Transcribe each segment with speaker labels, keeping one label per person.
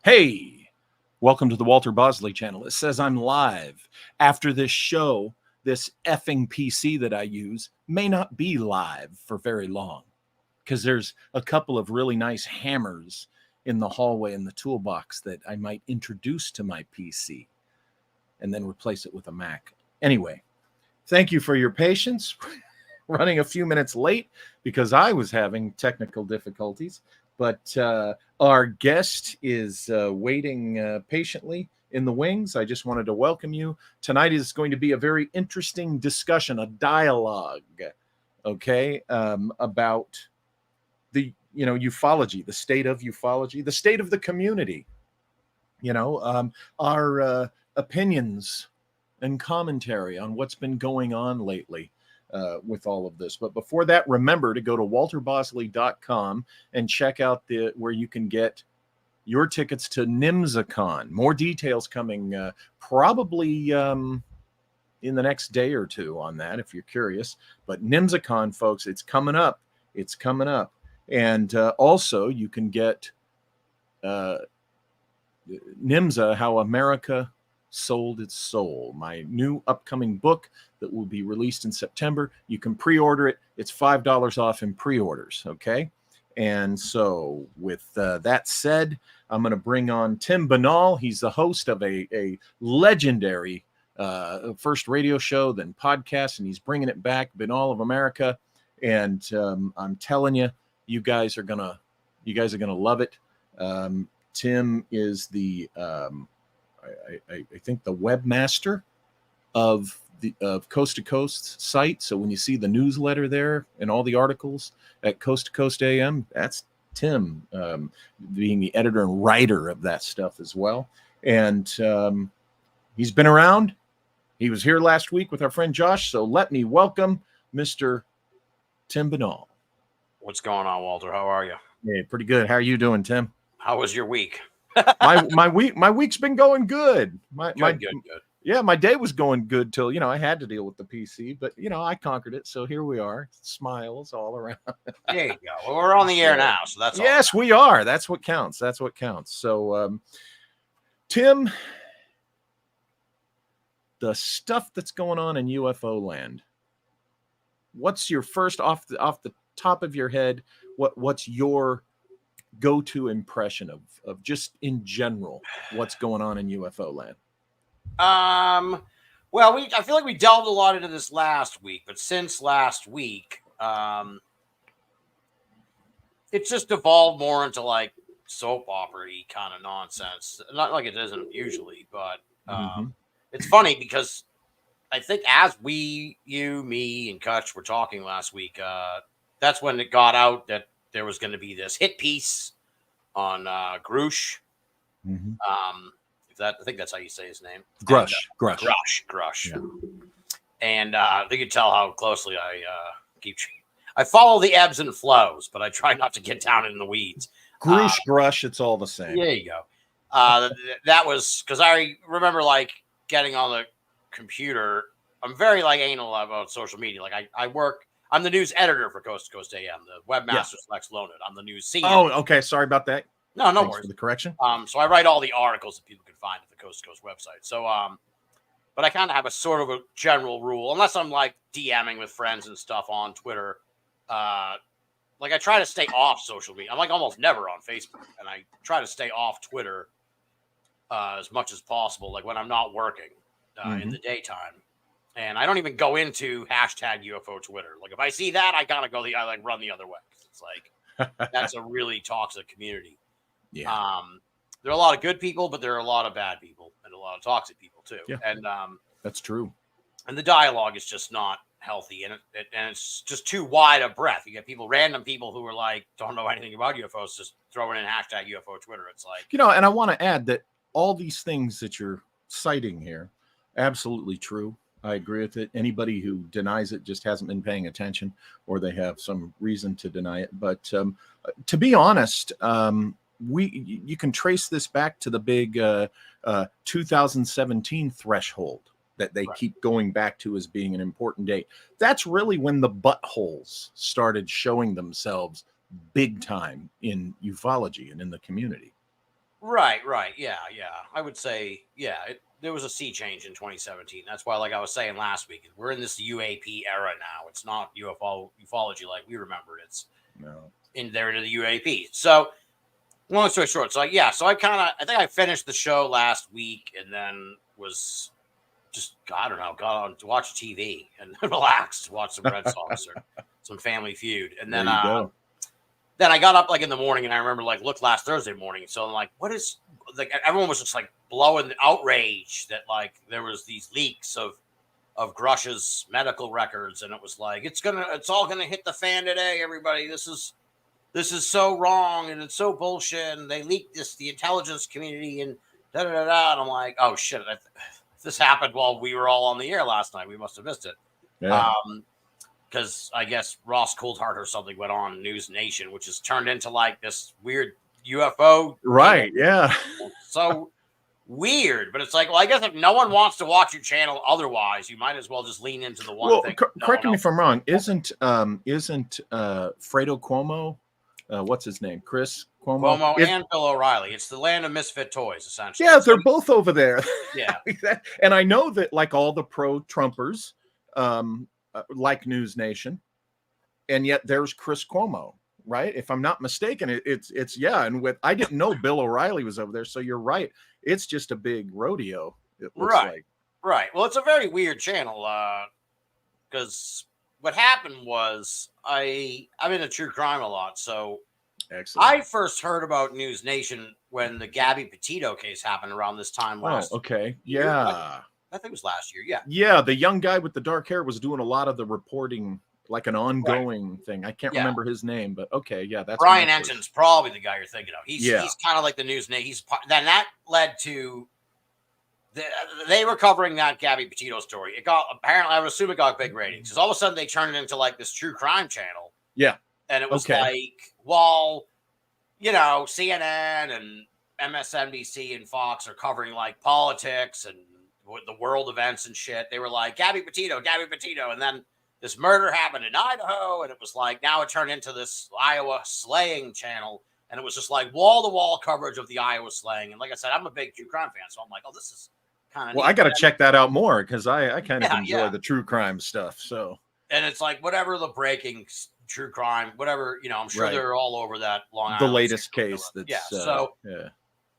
Speaker 1: Hey, welcome to the Walter Bosley channel. It says I'm live. After this show, this effing PC that I use may not be live for very long because there's a couple of really nice hammers in the hallway in the toolbox that I might introduce to my PC and then replace it with a Mac. Anyway, thank you for your patience. Running a few minutes late because I was having technical difficulties. But our guest is waiting patiently in the wings. I just wanted to welcome you. Tonight is going to be a very interesting discussion, a dialogue, okay, about the, ufology, the state of ufology, the state of the community, our opinions and commentary on what's been going on lately. With all of this. But before that, remember to go to walterbosley.com and check out where you can get your tickets to NIMSACon. More details coming probably in the next day or two on that, if you're curious. But NIMSACon, folks, it's coming up. It's coming up. And also, you can get NIMSA, How America Sold Its Soul, my new upcoming book that will be released in September. You can pre-order it. It's $5 off in pre-orders, okay? And so with that said, I'm going to bring on Tim BINNALL. He's the host of a legendary first radio show, then podcast, and he's bringing it back, Banal of America. And I'm telling you, you guys are gonna love it. Tim is the I think the webmaster of Coast to Coast site. So when you see the newsletter there and all the articles at Coast to Coast AM, that's Tim being the editor and writer of that stuff as well. And he's been around. He was here last week with our friend Josh. So let me welcome Mr. Tim BINNALL.
Speaker 2: What's going on, Walter? How are you?
Speaker 1: Hey, pretty good. How are you doing, Tim?
Speaker 2: How was your week?
Speaker 1: my week's been going good. Good. Yeah, my day was going good till I had to deal with the PC, but I conquered it. So here we are, smiles all around.
Speaker 2: There you go. Well, we're on the air now, so that's all.
Speaker 1: Yes, we are. That's what counts. That's what counts. So, Tim, the stuff that's going on in UFO land. What's your first off the top of your head? What's your go-to impression of just in general what's going on in UFO land?
Speaker 2: Well, I feel like we delved a lot into this last week, but since last week, it's just evolved more into like soap opera-y kind of nonsense. Not like it isn't usually, but it's funny because I think as you, me, and Kutch were talking last week, that's when it got out that there was going to be this hit piece on Grusch. I think that's how you say his name.
Speaker 1: Grusch.
Speaker 2: Grusch. Yeah. And you can tell how closely I follow the ebbs and flows, but I try not to get down in the weeds.
Speaker 1: Grusch, it's all the same.
Speaker 2: There you go. That was because I remember like getting on the computer. I'm very like anal about social media. Like I'm the news editor for Coast to Coast AM. The webmaster's Lex Loaded. I'm the news CEO.
Speaker 1: Oh, okay. Sorry about that.
Speaker 2: No
Speaker 1: Thanks
Speaker 2: worries.
Speaker 1: For the correction.
Speaker 2: So I write all the articles that people can find at the Coast to Coast website. So, but I kind of have a sort of a general rule, unless I'm like DMing with friends and stuff on Twitter. Like I try to stay off social media. I'm like almost never on Facebook, and I try to stay off Twitter as much as possible. Like when I'm not working in the daytime. And I don't even go into hashtag UFO Twitter. Like if I see that, I kind of I like run the other way. It's like that's a really toxic community.
Speaker 1: Yeah.
Speaker 2: There are a lot of good people, but there are a lot of bad people and a lot of toxic people too.
Speaker 1: Yeah.
Speaker 2: And
Speaker 1: that's true.
Speaker 2: And the dialogue is just not healthy, and it's just too wide a breadth. You get random people who are like don't know anything about UFOs, just throwing in hashtag UFO Twitter. It's like
Speaker 1: and I want to add that all these things that you're citing here, absolutely true. I agree with it. Anybody who denies it just hasn't been paying attention, or they have some reason to deny it. But to be honest, you can trace this back to the big 2017 threshold that they keep going back to as being an important date. That's really when the buttholes started showing themselves big time in ufology and in the community.
Speaker 2: Right. Yeah. I would say, there was a sea change in 2017. That's why, like I was saying last week, we're in this UAP era now. It's not ufology like we remember it. It's
Speaker 1: No.
Speaker 2: into the UAP. So, long story short, so I think I finished the show last week and then was just, I don't know, got on to watch TV and relaxed, watch some Red Sox or some Family Feud. And
Speaker 1: There you go.
Speaker 2: then I got up like in the morning and I remember like looked last Thursday morning. So I'm like, what is, like, everyone was just like blowing outrage that like there was these leaks of Grusch's medical records, and it was like it's all gonna hit the fan today, everybody. This is so wrong and it's so bullshit, and they leaked the intelligence community and da da da da. And I'm like, oh shit, this happened while we were all on the air last night. We must have missed it.
Speaker 1: Yeah.
Speaker 2: Because I guess Ross Coulthart or something went on News Nation, which has turned into like this weird UFO.
Speaker 1: Right. Yeah.
Speaker 2: So weird, but it's like, well, I guess if no one wants to watch your channel otherwise, you might as well just lean into the one thing.
Speaker 1: Correct me if I'm wrong. Isn't Fredo Cuomo? What's his name? Chris Cuomo
Speaker 2: and Bill O'Reilly. It's the land of misfit toys, essentially.
Speaker 1: Yeah, they're both over there.
Speaker 2: Yeah.
Speaker 1: And I know that like all the pro-Trumpers like News Nation, and yet there's Chris Cuomo, right? If I'm not mistaken, it's yeah. And I didn't know Bill O'Reilly was over there, so you're right. It's just a big rodeo. It looks like.
Speaker 2: Right. Well, it's a very weird channel because what happened was I'm into true crime a lot, so
Speaker 1: excellent.
Speaker 2: I first heard about News Nation when the Gabby Petito case happened around this time last.
Speaker 1: Oh, okay,
Speaker 2: year.
Speaker 1: yeah.
Speaker 2: I think it was last year. Yeah.
Speaker 1: Yeah, the young guy with the dark hair was doing a lot of the reporting, like an ongoing thing. I can't remember his name, but okay, yeah, that's
Speaker 2: Brian Ensign's probably the guy you're thinking of. He's kind of like the news. Then that led to they were covering that Gabby Petito story. It got apparently, I would assume it got big ratings because all of a sudden they turned it into like this true crime channel.
Speaker 1: Yeah,
Speaker 2: and it was like, well, CNN and MSNBC and Fox are covering like politics and the world events and shit. They were like Gabby Petito, and then this murder happened in Idaho, and it was like now it turned into this Iowa slaying channel, and it was just like wall-to-wall coverage of the Iowa slaying. And like I said, I'm a big true crime fan, so I'm like, oh, this is kind of
Speaker 1: well. I got to check that out more because I kind of enjoy the true crime stuff. So
Speaker 2: and it's like whatever the breaking true crime, whatever I'm sure they're all over that Long Island.
Speaker 1: The latest case. That's
Speaker 2: So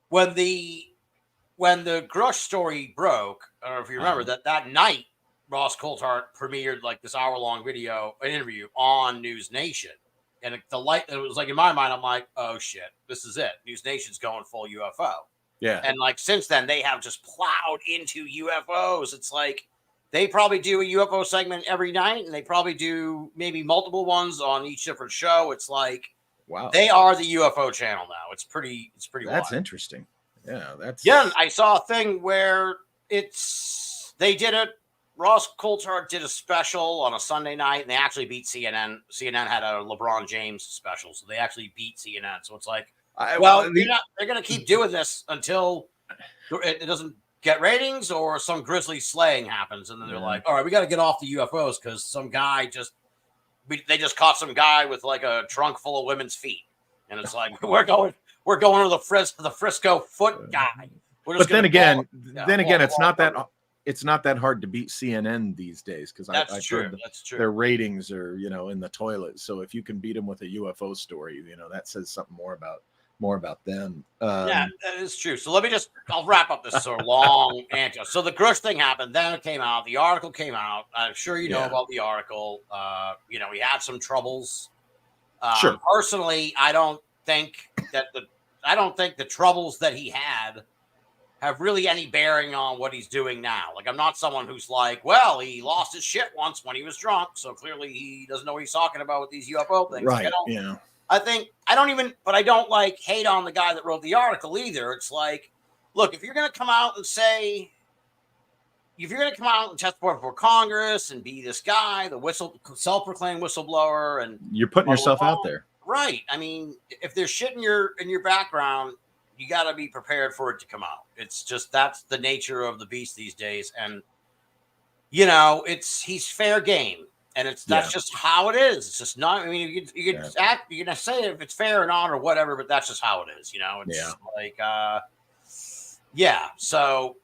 Speaker 2: when the Grusch story broke, I don't know if you remember that night, Ross Coulthart premiered like this hour-long interview on News Nation. And it was like, in my mind, I'm like, oh shit, this is it. News Nation's going full UFO.
Speaker 1: Yeah.
Speaker 2: And like, since then, they have just plowed into UFOs. It's like, they probably do a UFO segment every night, and they probably do maybe multiple ones on each different show. It's like,
Speaker 1: wow,
Speaker 2: they are the UFO channel now. It's pretty
Speaker 1: That's
Speaker 2: wild.
Speaker 1: interesting. Yeah,
Speaker 2: I saw a thing where they did it. Ross Coulthart did a special on a Sunday night, and they actually beat CNN. CNN had a LeBron James special, so they actually beat CNN. So it's like, they're going to keep doing this until it doesn't get ratings or some grisly slaying happens, and then they're like, all right, we got to get off the UFOs because some guy they just caught some guy with like a trunk full of women's feet, and it's like we're going to the Frisco foot guy.
Speaker 1: But then again, it's not that hard to beat CNN these days because I've heard their ratings are in the toilet. So if you can beat them with a UFO story, that says something more about them.
Speaker 2: Yeah, that is true. So I'll wrap up this sort of long answer. So the Grusch thing happened, then it came out, the article came out. I'm sure you know about the article. We had some troubles.
Speaker 1: Sure.
Speaker 2: Personally, I don't think the troubles that he had have really any bearing on what he's doing now. Like, I'm not someone who's like, well, he lost his shit once when he was drunk, so clearly he doesn't know what he's talking about with these UFO things.
Speaker 1: Right.
Speaker 2: I don't like hate on the guy that wrote the article either. It's like, look, if you're going to come out and testify before Congress and be this guy, the self-proclaimed whistleblower, and
Speaker 1: you're putting yourself out there.
Speaker 2: Right. I mean, if there's shit in your background, you got to be prepared for it to come out. It's just, that's the nature of the beast these days. And, he's fair game. And that's just how it is. It's just not. I mean, you can act. You can say if it's fair or not or whatever, but that's just how it is. You know, it's like, So,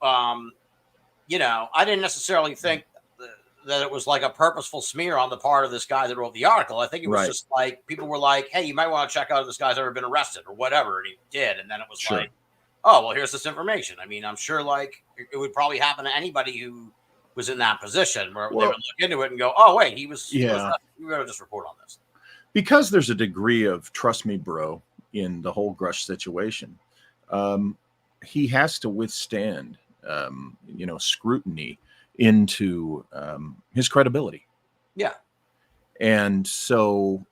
Speaker 2: you know, I didn't necessarily think that it was like a purposeful smear on the part of this guy that wrote the article. I think it was just like people were like, "Hey, you might want to check out if this guy's ever been arrested or whatever," and he did. And then it was like, "Oh, well, here's this information." I mean, I'm sure like it would probably happen to anybody who was in that position where they would look into it and go, "Oh, wait, he was we better just report on this."
Speaker 1: Because there's a degree of trust me, bro, in the whole Grusch situation. He has to withstand, you know, scrutiny into his credibility.
Speaker 2: Yeah.
Speaker 1: And so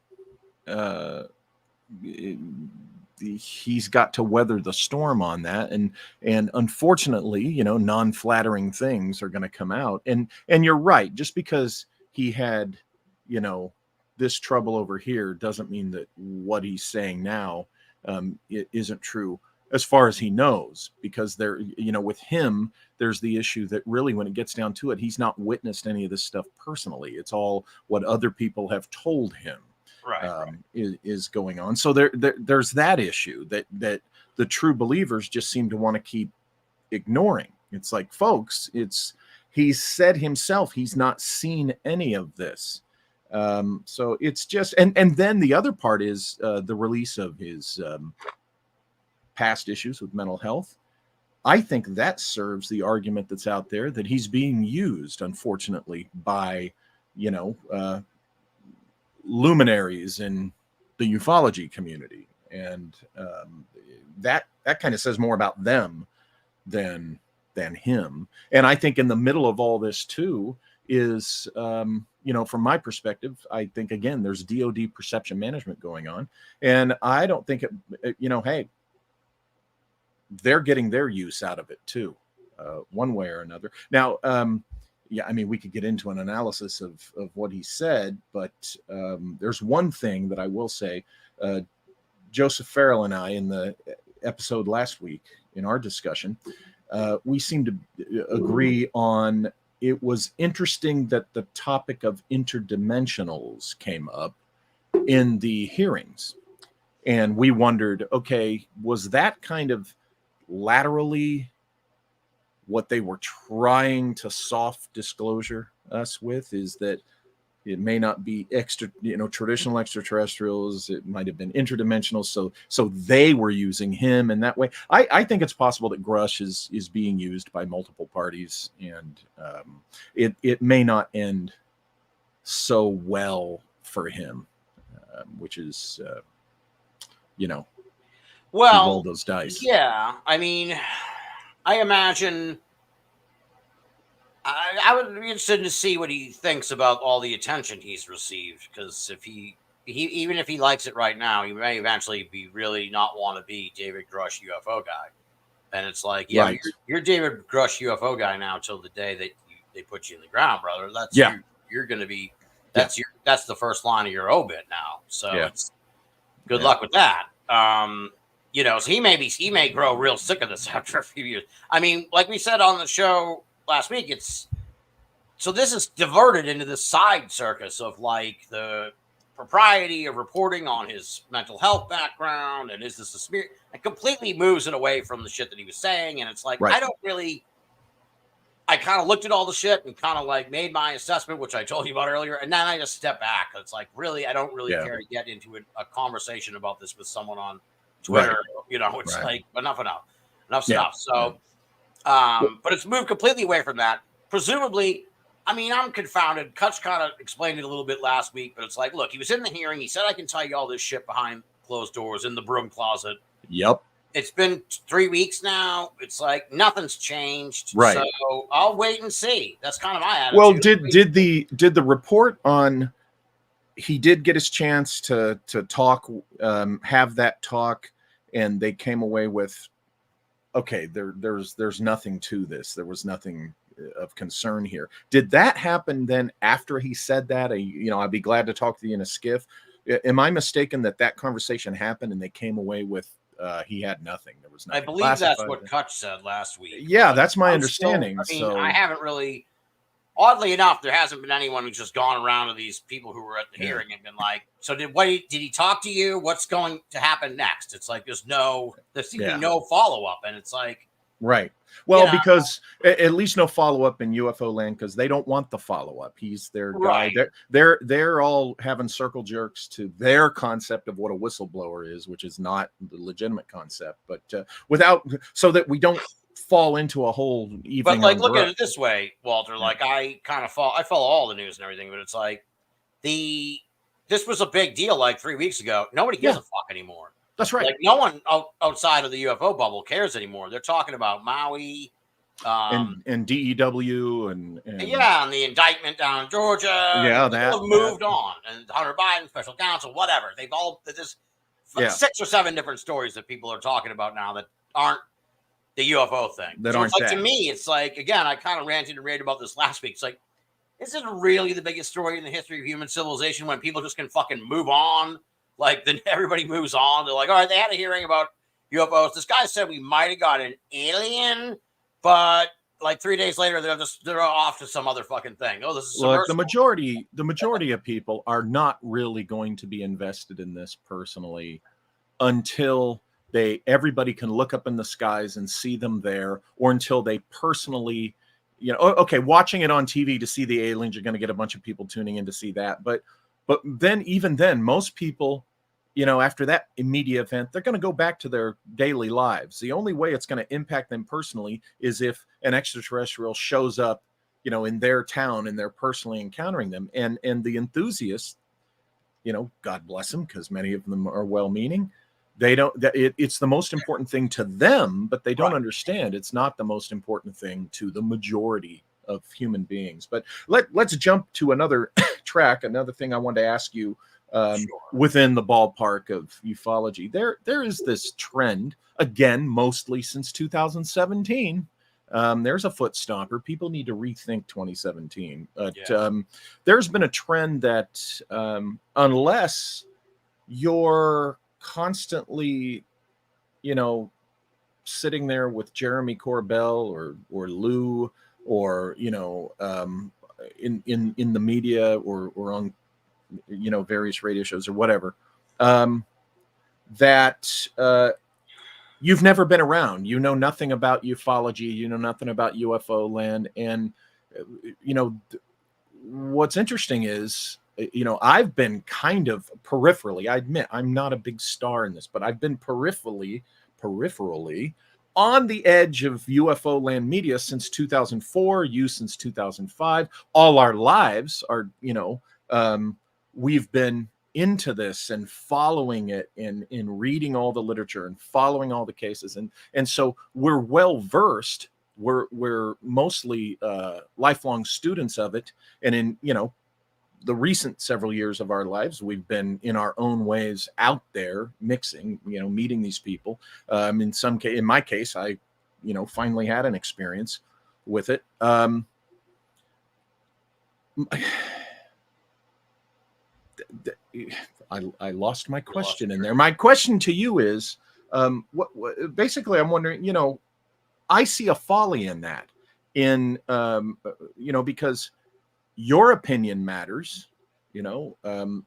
Speaker 1: he's got to weather the storm on that. And unfortunately, you know, non-flattering things are going to come out. And you're right. Just because he had, you know, this trouble over here doesn't mean that what he's saying now it isn't true as far as he knows, because there, you know, with him, there's the issue that really, when it gets down to it, he's not witnessed any of this stuff personally. It's all what other people have told him. Is going on. So there's that issue that the true believers just seem to want to keep ignoring. It's like, folks, he's said himself he's not seen any of this. So it's just, and then the other part is the release of his past issues with mental health. I think that serves the argument that's out there that he's being used, unfortunately, by, you know, luminaries in the ufology community, and that kind of says more about them than him. And I think in the middle of all this too is, you know, from my perspective, I think again there's DoD perception management going on, and I don't think it, you know, hey, they're getting their use out of it too, one way or another. Now, yeah, I mean, we could get into an analysis of what he said, but there's one thing that I will say. Joseph Farrell and I, in the episode last week, in our discussion, we seemed to agree on it was interesting that the topic of interdimensionals came up in the hearings. And we wondered, okay, was that kind of laterally what they were trying to soft disclosure us with? Is that it may not be traditional extraterrestrials. It might have been interdimensional. So they were using him in that way. I think it's possible that Grusch is being used by multiple parties, and it may not end so well for him, which is,
Speaker 2: well,
Speaker 1: roll those dice.
Speaker 2: Yeah, I mean, I imagine. I would be interested to see what he thinks about all the attention he's received, because if he even if he likes it right now, he may eventually be really not want to be David Grusch UFO guy. And it's like, yeah, right. you're David Grusch UFO guy now till the day that they put you in the ground, brother. That's you're going to be that's the first line of your obit now. So it's good luck with that. So he may grow real sick of this after a few years. I mean, like we said on the show last week, this is diverted into this side circus of like the propriety of reporting on his mental health background, and is this a smear? It completely moves it away from the shit that he was saying, and it's like, right. I kind of looked at all the shit and kind of like made my assessment, which I told you about earlier, and then I just stepped back. It's like, really, I don't really care to get into a conversation about this with someone on Twitter. Right. It's like enough stuff. So but it's moved completely away from that. Presumably, I mean, I'm confounded. Kutch kind of explained it a little bit last week, but it's like, look, he was in the hearing. He said, I can tell you all this shit behind closed doors in the broom closet.
Speaker 1: Yep.
Speaker 2: It's been 3 weeks now. It's like nothing's changed.
Speaker 1: Right.
Speaker 2: So I'll wait and see. That's kind of my attitude.
Speaker 1: Well, did the report on he did get his chance to talk, have that talk, and they came away with, okay, there's nothing to this. There was nothing of concern here. Did that happen then after he said that? I'd be glad to talk to you in a skiff. Am I mistaken that conversation happened and they came away with he had nothing? There was nothing.
Speaker 2: I believe that's what Kutch said last week.
Speaker 1: Yeah, that's my understanding.
Speaker 2: I haven't really. oddly enough, there hasn't been anyone who's just gone around to these people who were at the hearing and been like, "So did he talk to you? What's going to happen next?" It's like there seems to be no follow up, and it's like,
Speaker 1: right. Well, because at least no follow up in UFO land, because they don't want the follow up. He's their guy. They're all having circle jerks to their concept of what a whistleblower is, which is not the legitimate concept. But so that we don't fall into a whole evening.
Speaker 2: But like, look at it this way, Walter. Like, I follow all the news and everything, but it's like this was a big deal like 3 weeks ago. Nobody gives a fuck anymore.
Speaker 1: That's right.
Speaker 2: Like, no one outside of the UFO bubble cares anymore. They're talking about Maui,
Speaker 1: and DEW and
Speaker 2: and the indictment down in Georgia.
Speaker 1: Yeah,
Speaker 2: people have moved on, and Hunter Biden, special counsel, whatever. They've all there's 6 or 7 different stories that people are talking about now that aren't the UFO thing. To me, it's like, again, I kind of ranted and raved about this last week. It's like, is it really the biggest story in the history of human civilization when people just can fucking move on? Like, then everybody moves on. They're like, all right, they had a hearing about UFOs. This guy said we might have got an alien, but like 3 days later, they're off to some other fucking thing. Oh, this is
Speaker 1: look, the majority of people are not really going to be invested in this personally until everybody can look up in the skies and see them there, or until they personally, watching it on TV to see the aliens, you're going to get a bunch of people tuning in to see that. But then, even then, most people, after that immediate event, they're going to go back to their daily lives. The only way it's going to impact them personally is if an extraterrestrial shows up, in their town and they're personally encountering them. And the enthusiasts, God bless them, because many of them are well-meaning. They don't. It's the most important thing to them, but they don't understand it's not the most important thing to the majority of human beings. But let's jump to another track. Another thing I wanted to ask you, within the ballpark of ufology, there is this trend, again, mostly since 2017. There's a foot stomper. People need to rethink 2017. But there's been a trend that unless you're constantly, sitting there with Jeremy Corbell or Lou, or in the media or on various radio shows or whatever, that you've never been around, nothing about ufology, nothing about UFO land. And what's interesting is, I've been kind of peripherally, I admit I'm not a big star in this, but I've been peripherally on the edge of UFO land media since 2004, you since 2005. All our lives are, we've been into this and following it and in reading all the literature and following all the cases. And so we're well versed. We're mostly lifelong students of it. And in, the recent several years of our lives, we've been in our own ways out there mixing, meeting these people. In my case, I, finally had an experience with it. I lost my question in there. My question to you is, what basically I'm wondering, I see a folly in that, because your opinion matters,
Speaker 2: Thank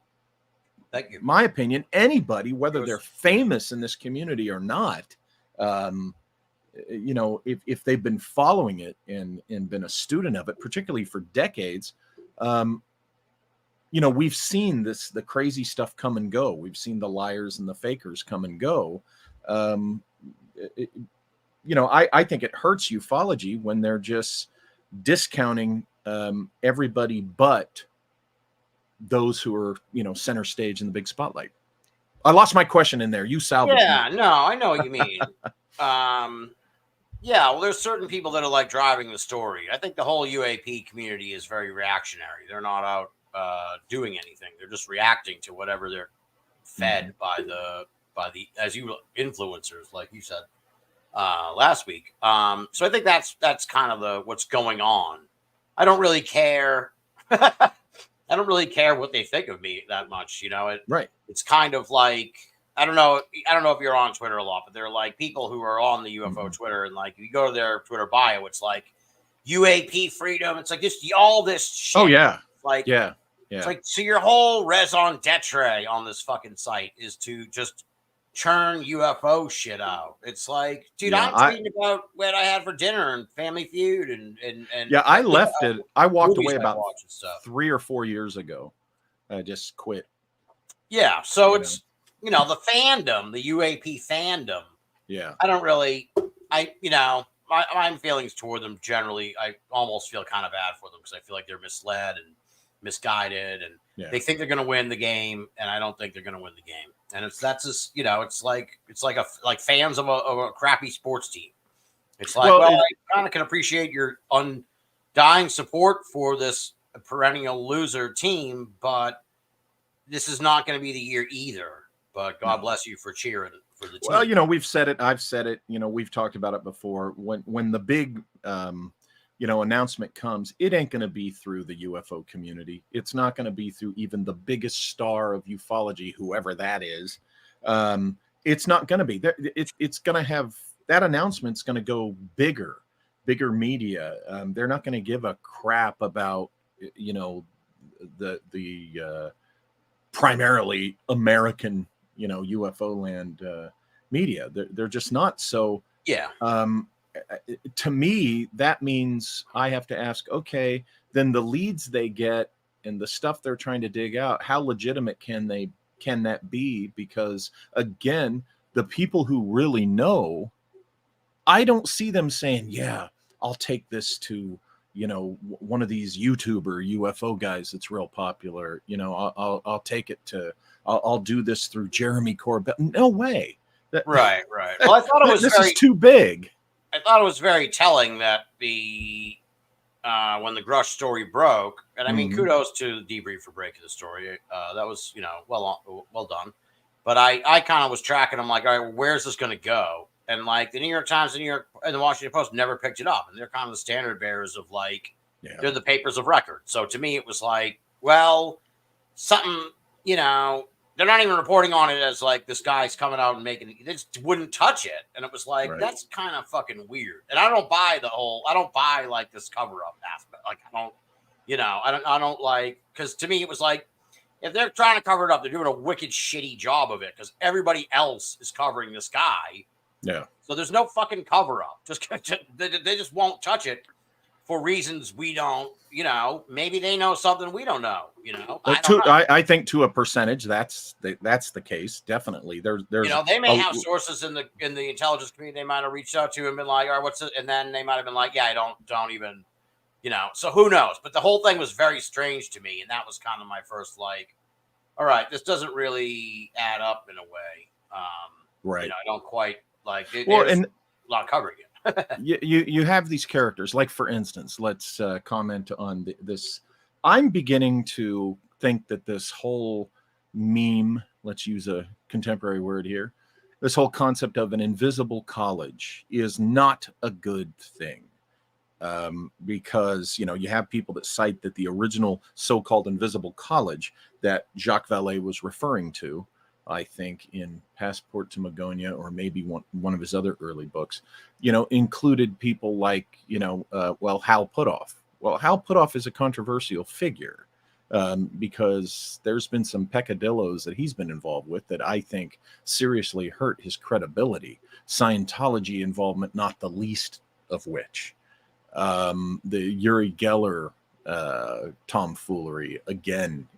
Speaker 2: you.
Speaker 1: My opinion, anybody, whether they're famous in this community or not, if they've been following it and been a student of it, particularly for decades, we've seen the crazy stuff come and go. We've seen the liars and the fakers come and go. I think it hurts ufology when they're just discounting everybody but those who are, center stage in the big spotlight. I lost my question in there. You salvaged me.
Speaker 2: No, I know what you mean. Well, there's certain people that are like driving the story. I think the whole UAP community is very reactionary. They're not out doing anything. They're just reacting to whatever they're fed by the as you influencers, like you said last week. So I think that's kind of what's going on. I don't really care. I don't really care what they think of me that much.
Speaker 1: Right.
Speaker 2: It's kind of like, I don't know if you're on Twitter a lot, but there are like people who are on the UFO Twitter, and like you go to their Twitter bio, it's like UAP freedom. It's like just all this shit.
Speaker 1: Oh yeah.
Speaker 2: Like
Speaker 1: Yeah.
Speaker 2: It's like, so your whole raison d'etre on this fucking site is to just churn UFO shit out. It's like, dude,
Speaker 1: Yeah,
Speaker 2: I'm tweeting about what I had for dinner and Family Feud and
Speaker 1: yeah, I left it. I walked
Speaker 2: movies
Speaker 1: away
Speaker 2: I
Speaker 1: about
Speaker 2: watch and stuff.
Speaker 1: 3 or 4 years ago. I just quit.
Speaker 2: Yeah, so
Speaker 1: You
Speaker 2: it's the fandom, the UAP fandom.
Speaker 1: Yeah.
Speaker 2: I don't really, my feelings toward them generally, I almost feel kind of bad for them because I feel like they're misled and misguided, and they think they're going to win the game, and I don't think they're going to win the game. And that's just it's like fans of a crappy sports team. It's like, well, I kind of can appreciate your undying support for this perennial loser team, but this is not going to be the year either. But God bless you for cheering for the team.
Speaker 1: Well, we've said it. I've said it. We've talked about it before. When the big announcement comes, it ain't going to be through the UFO community. It's not going to be through even the biggest star of ufology, whoever that is. It's not going to be. It's going to have, that announcement's going to go bigger media. They're not going to give a crap about, the primarily American, UFO land media. They're just not. So
Speaker 2: yeah.
Speaker 1: To me, that means I have to ask, okay, then the leads they get and the stuff they're trying to dig out, how legitimate can that be? Because again, the people who really know, I don't see them saying, yeah, I'll take this to, one of these YouTuber UFO guys that's real popular. I'll take it to, I'll do this through Jeremy Corbell. No way.
Speaker 2: Right. Well, I thought it was
Speaker 1: this is too big.
Speaker 2: I thought it was very telling that the when the Grusch story broke, and I mean, kudos to the Debrief for breaking the story. That was well done. But I kind of was tracking. I'm like, all right, where's this going to go? And like the New York Times and the Washington Post never picked it up, and they're kind of the standard bearers of they're the papers of record. So to me, it was like, well, something they're not even reporting on it as like this guy's coming out and making it. They just wouldn't touch it. And it was like, that's kind of fucking weird. And I don't buy like this cover up aspect. Like, I don't like, because to me, it was like, if they're trying to cover it up, they're doing a wicked shitty job of it because everybody else is covering this guy.
Speaker 1: Yeah.
Speaker 2: So there's no fucking cover up. They just won't touch it for reasons we don't, maybe they know something we don't know,
Speaker 1: I think to a percentage that's the case. Definitely. There's
Speaker 2: they may have sources in the intelligence community they might have reached out to and been like, all right, what's it? And then they might have been like, yeah, I don't even, so who knows? But the whole thing was very strange to me. And that was kind of my first, like, all right, this doesn't really add up in a way.
Speaker 1: Right.
Speaker 2: I don't quite like it.
Speaker 1: Well, and
Speaker 2: a lot of covering it.
Speaker 1: you have these characters, like for instance, let's comment on this. I'm beginning to think that this whole meme, let's use a contemporary word here, this whole concept of an invisible college is not a good thing. Because you have people that cite that the original so-called invisible college that Jacques Vallée was referring to, I think in Passport to Magonia, or maybe one of his other early books, included people like, Hal Puthoff. Well, Hal Puthoff is a controversial figure because there's been some peccadillos that he's been involved with that I think seriously hurt his credibility. Scientology involvement, not the least of which. The Uri Geller tomfoolery again,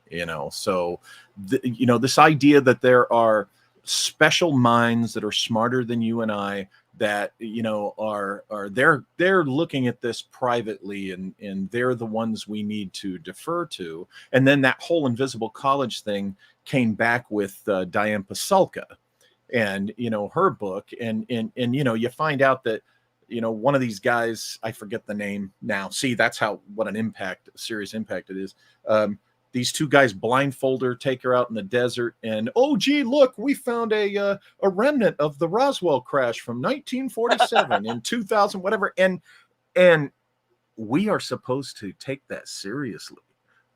Speaker 1: so this idea that there are special minds that are smarter than you and I that they're looking at this privately and they're the ones we need to defer to. And then that whole invisible college thing came back with Diane Pasulka and her book and you find out that one of these guys, I forget the name now. See, that's what a serious impact it is. These two guys blindfold her, take her out in the desert, and oh gee, look, we found a remnant of the Roswell crash from 1947 in 2000, whatever. And we are supposed to take that seriously.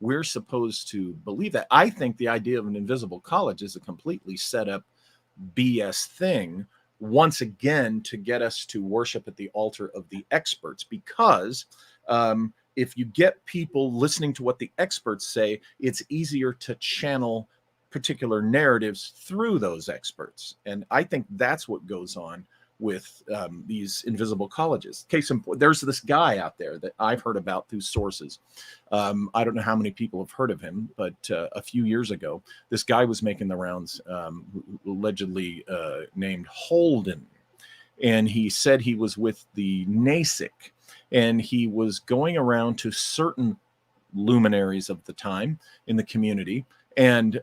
Speaker 1: We're supposed to believe that. I think the idea of an invisible college is a completely set up BS thing, once again, to get us to worship at the altar of the experts, because If you get people listening to what the experts say, it's easier to channel particular narratives through those experts. And I think that's what goes on with these invisible colleges. Case in point, there's this guy out there that I've heard about through sources. I don't know how many people have heard of him, but a few years ago, this guy was making the rounds, allegedly named Holden. And he said he was with the NASIC, and he was going around to certain luminaries of the time in the community and,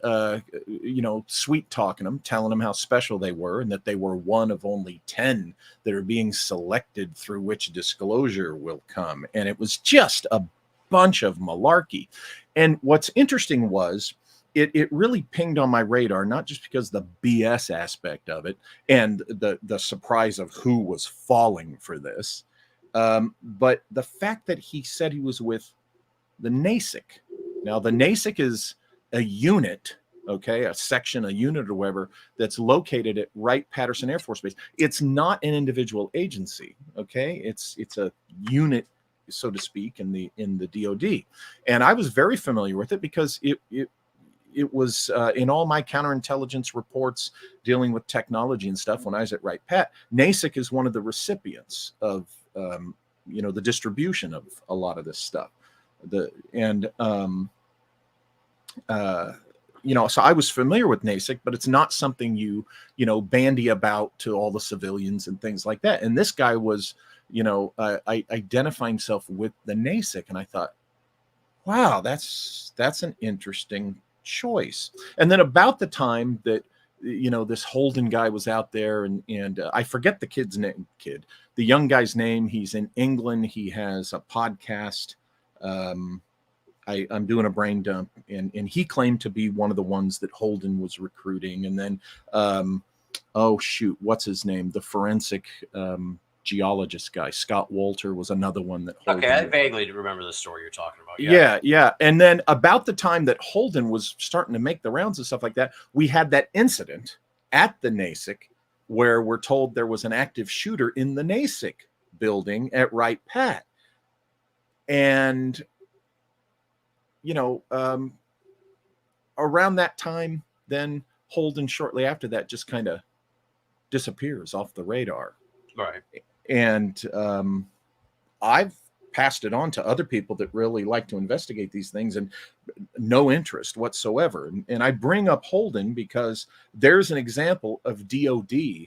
Speaker 1: sweet talking them, telling them how special they were and that they were one of only 10 that are being selected through which disclosure will come. And it was just a bunch of malarkey. And what's interesting was it really pinged on my radar, not just because the BS aspect of it and the surprise of who was falling for this, but the fact that he said he was with the NASIC. Now, the NASIC is a unit, okay, a section, a unit or whatever, that's located at Wright-Patterson Air Force Base. It's not an individual agency, okay? It's a unit, so to speak, in the DoD. And I was very familiar with it because it was in all my counterintelligence reports dealing with technology and stuff when I was at Wright-Pat. NASIC is one of the recipients of, the distribution of a lot of this stuff. So I was familiar with NASIC, but it's not something you bandy about to all the civilians and things like that. And this guy was, identifying himself with the NASIC. And I thought, wow, that's an interesting choice. And then about the time that this Holden guy was out there, and I forget the kid's name. The young guy's name. He's in England. He has a podcast. I'm doing a brain dump, and he claimed to be one of the ones that Holden was recruiting. And then, what's his name? The forensic geologist guy, Scott Walter, was another one that Holden.
Speaker 2: Okay, I vaguely remember the story you're talking about.
Speaker 1: Yeah. And then about the time that Holden was starting to make the rounds and stuff like that, we had that incident at the NASIC where we're told there was an active shooter in the NASIC building at Wright-Pat. And, around that time, then Holden shortly after that just kind of disappears off the radar.
Speaker 2: Right.
Speaker 1: And I've passed it on to other people that really like to investigate these things and no interest whatsoever. And I bring up Holden because there's an example of DOD,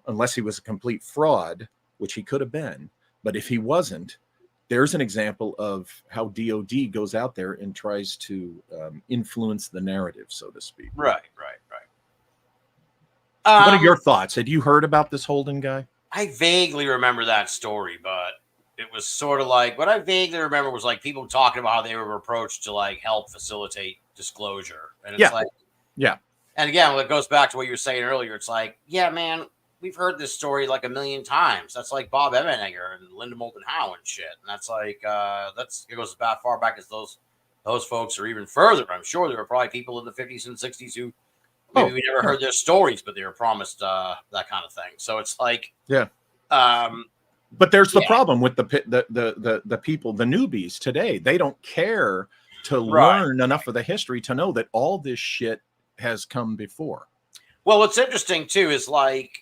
Speaker 1: unless he was a complete fraud, which he could have been. But if he wasn't, there's an example of how DOD goes out there and tries to influence the narrative, so to speak.
Speaker 2: Right.
Speaker 1: What are your thoughts? Had you heard about this Holden guy?
Speaker 2: I vaguely remember that story, but it was sort of like what I vaguely remember was like people talking about how they were approached to like help facilitate disclosure. And it's
Speaker 1: yeah.
Speaker 2: And again, it goes back to what you were saying earlier. It's like, yeah, man, we've heard this story like a million times. That's like Bob Ebenegger and Linda Moulton Howe and shit. And that's like, it goes about far back as those folks or even further. I'm sure there were probably people in the 50s and 60s who maybe we never heard their stories, but they were promised that kind of thing. So it's like,
Speaker 1: but there's the problem with the people, the newbies today. They don't care to learn enough of the history to know that all this shit has come before.
Speaker 2: Well, what's interesting too is like,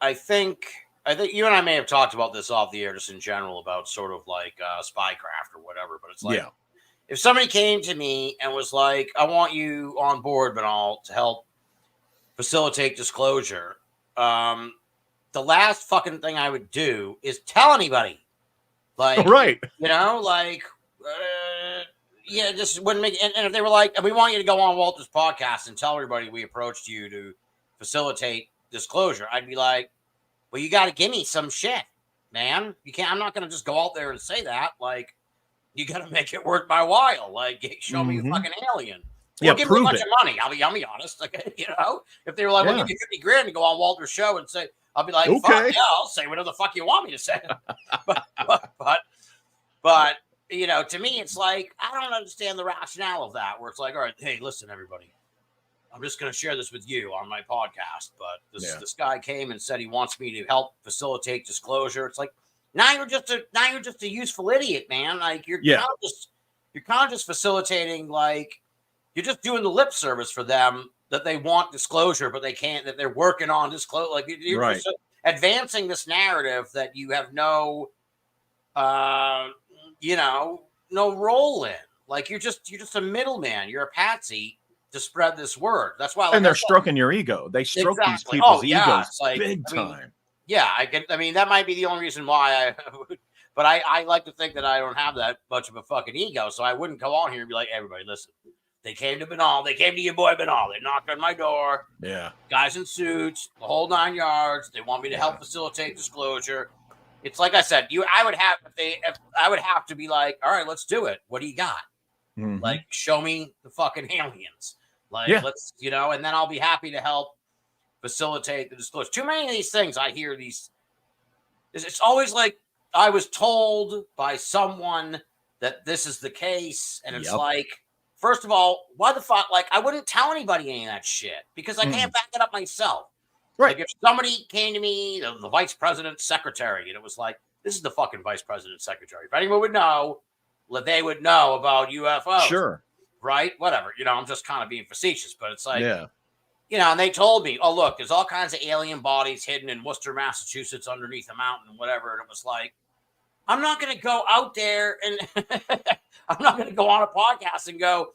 Speaker 2: I think you and I may have talked about this off the air just in general about sort of like spycraft or whatever, but it's like, if somebody came to me and was like, I want you on board, Banal, to help facilitate disclosure, the last fucking thing I would do is tell anybody. Like, just wouldn't make. And if they were like, we want you to go on Walter's podcast and tell everybody we approached you to facilitate disclosure, I'd be like, well, you got to give me some shit, man. You can't. I'm not going to just go out there and say that. Like, you got to make it worth my while. Like, show me the fucking alien. Or give me a bunch of money. I'll be honest. Like, if they were like, we'll give you 50 grand to go on Walter's show and say, I'll be like, fuck yeah, I'll say whatever the fuck you want me to say. but to me, it's like, I don't understand the rationale of that, where it's like, all right, hey, listen, everybody, I'm just going to share this with you on my podcast. But this guy came and said he wants me to help facilitate disclosure. It's like, Now you're just a useful idiot, man. Like you're kind of just facilitating, like you're just doing the lip service for them that they want disclosure, but they can't, that they're working on disclosure. Like you're
Speaker 1: Right.
Speaker 2: just advancing this narrative that you have no no role in. Like you're just a middleman. You're a patsy to spread this word. That's why, like,
Speaker 1: and they're stroking your ego. They stroke these
Speaker 2: exactly.
Speaker 1: people's
Speaker 2: Yeah,
Speaker 1: egos
Speaker 2: it's like,
Speaker 1: big
Speaker 2: I mean,
Speaker 1: time.
Speaker 2: yeah, I mean, that might be the only reason why I would, but I like to think that I don't have that much of a fucking ego, so I wouldn't go on here and be like, everybody, listen, they came to Banal, they came to your boy Banal, they knocked on my door,
Speaker 1: Yeah.
Speaker 2: guys in suits, the whole 9 yards, they want me to help facilitate disclosure. It's like I said, I would have to be like, all right, let's do it. What do you got?
Speaker 1: Mhm.
Speaker 2: Like, show me the fucking aliens. Like, let's, and then I'll be happy to help facilitate the disclosure. Too many of these things I hear these. It's always like I was told by someone that this is the case, and it's like, first of all, why the fuck? Like, I wouldn't tell anybody any of that shit because I can't back it up myself.
Speaker 1: Right.
Speaker 2: Like, if somebody came to me, the vice president's secretary, and it was like, this is the fucking vice president's secretary. If anyone would know, they would know about UFOs.
Speaker 1: Sure.
Speaker 2: Right? Whatever. I'm just kind of being facetious, but it's like,
Speaker 1: yeah.
Speaker 2: And they told me, oh, look, there's all kinds of alien bodies hidden in Worcester, Massachusetts, underneath a mountain, whatever. And it was like, I'm not going to go out there and I'm not going to go on a podcast and go,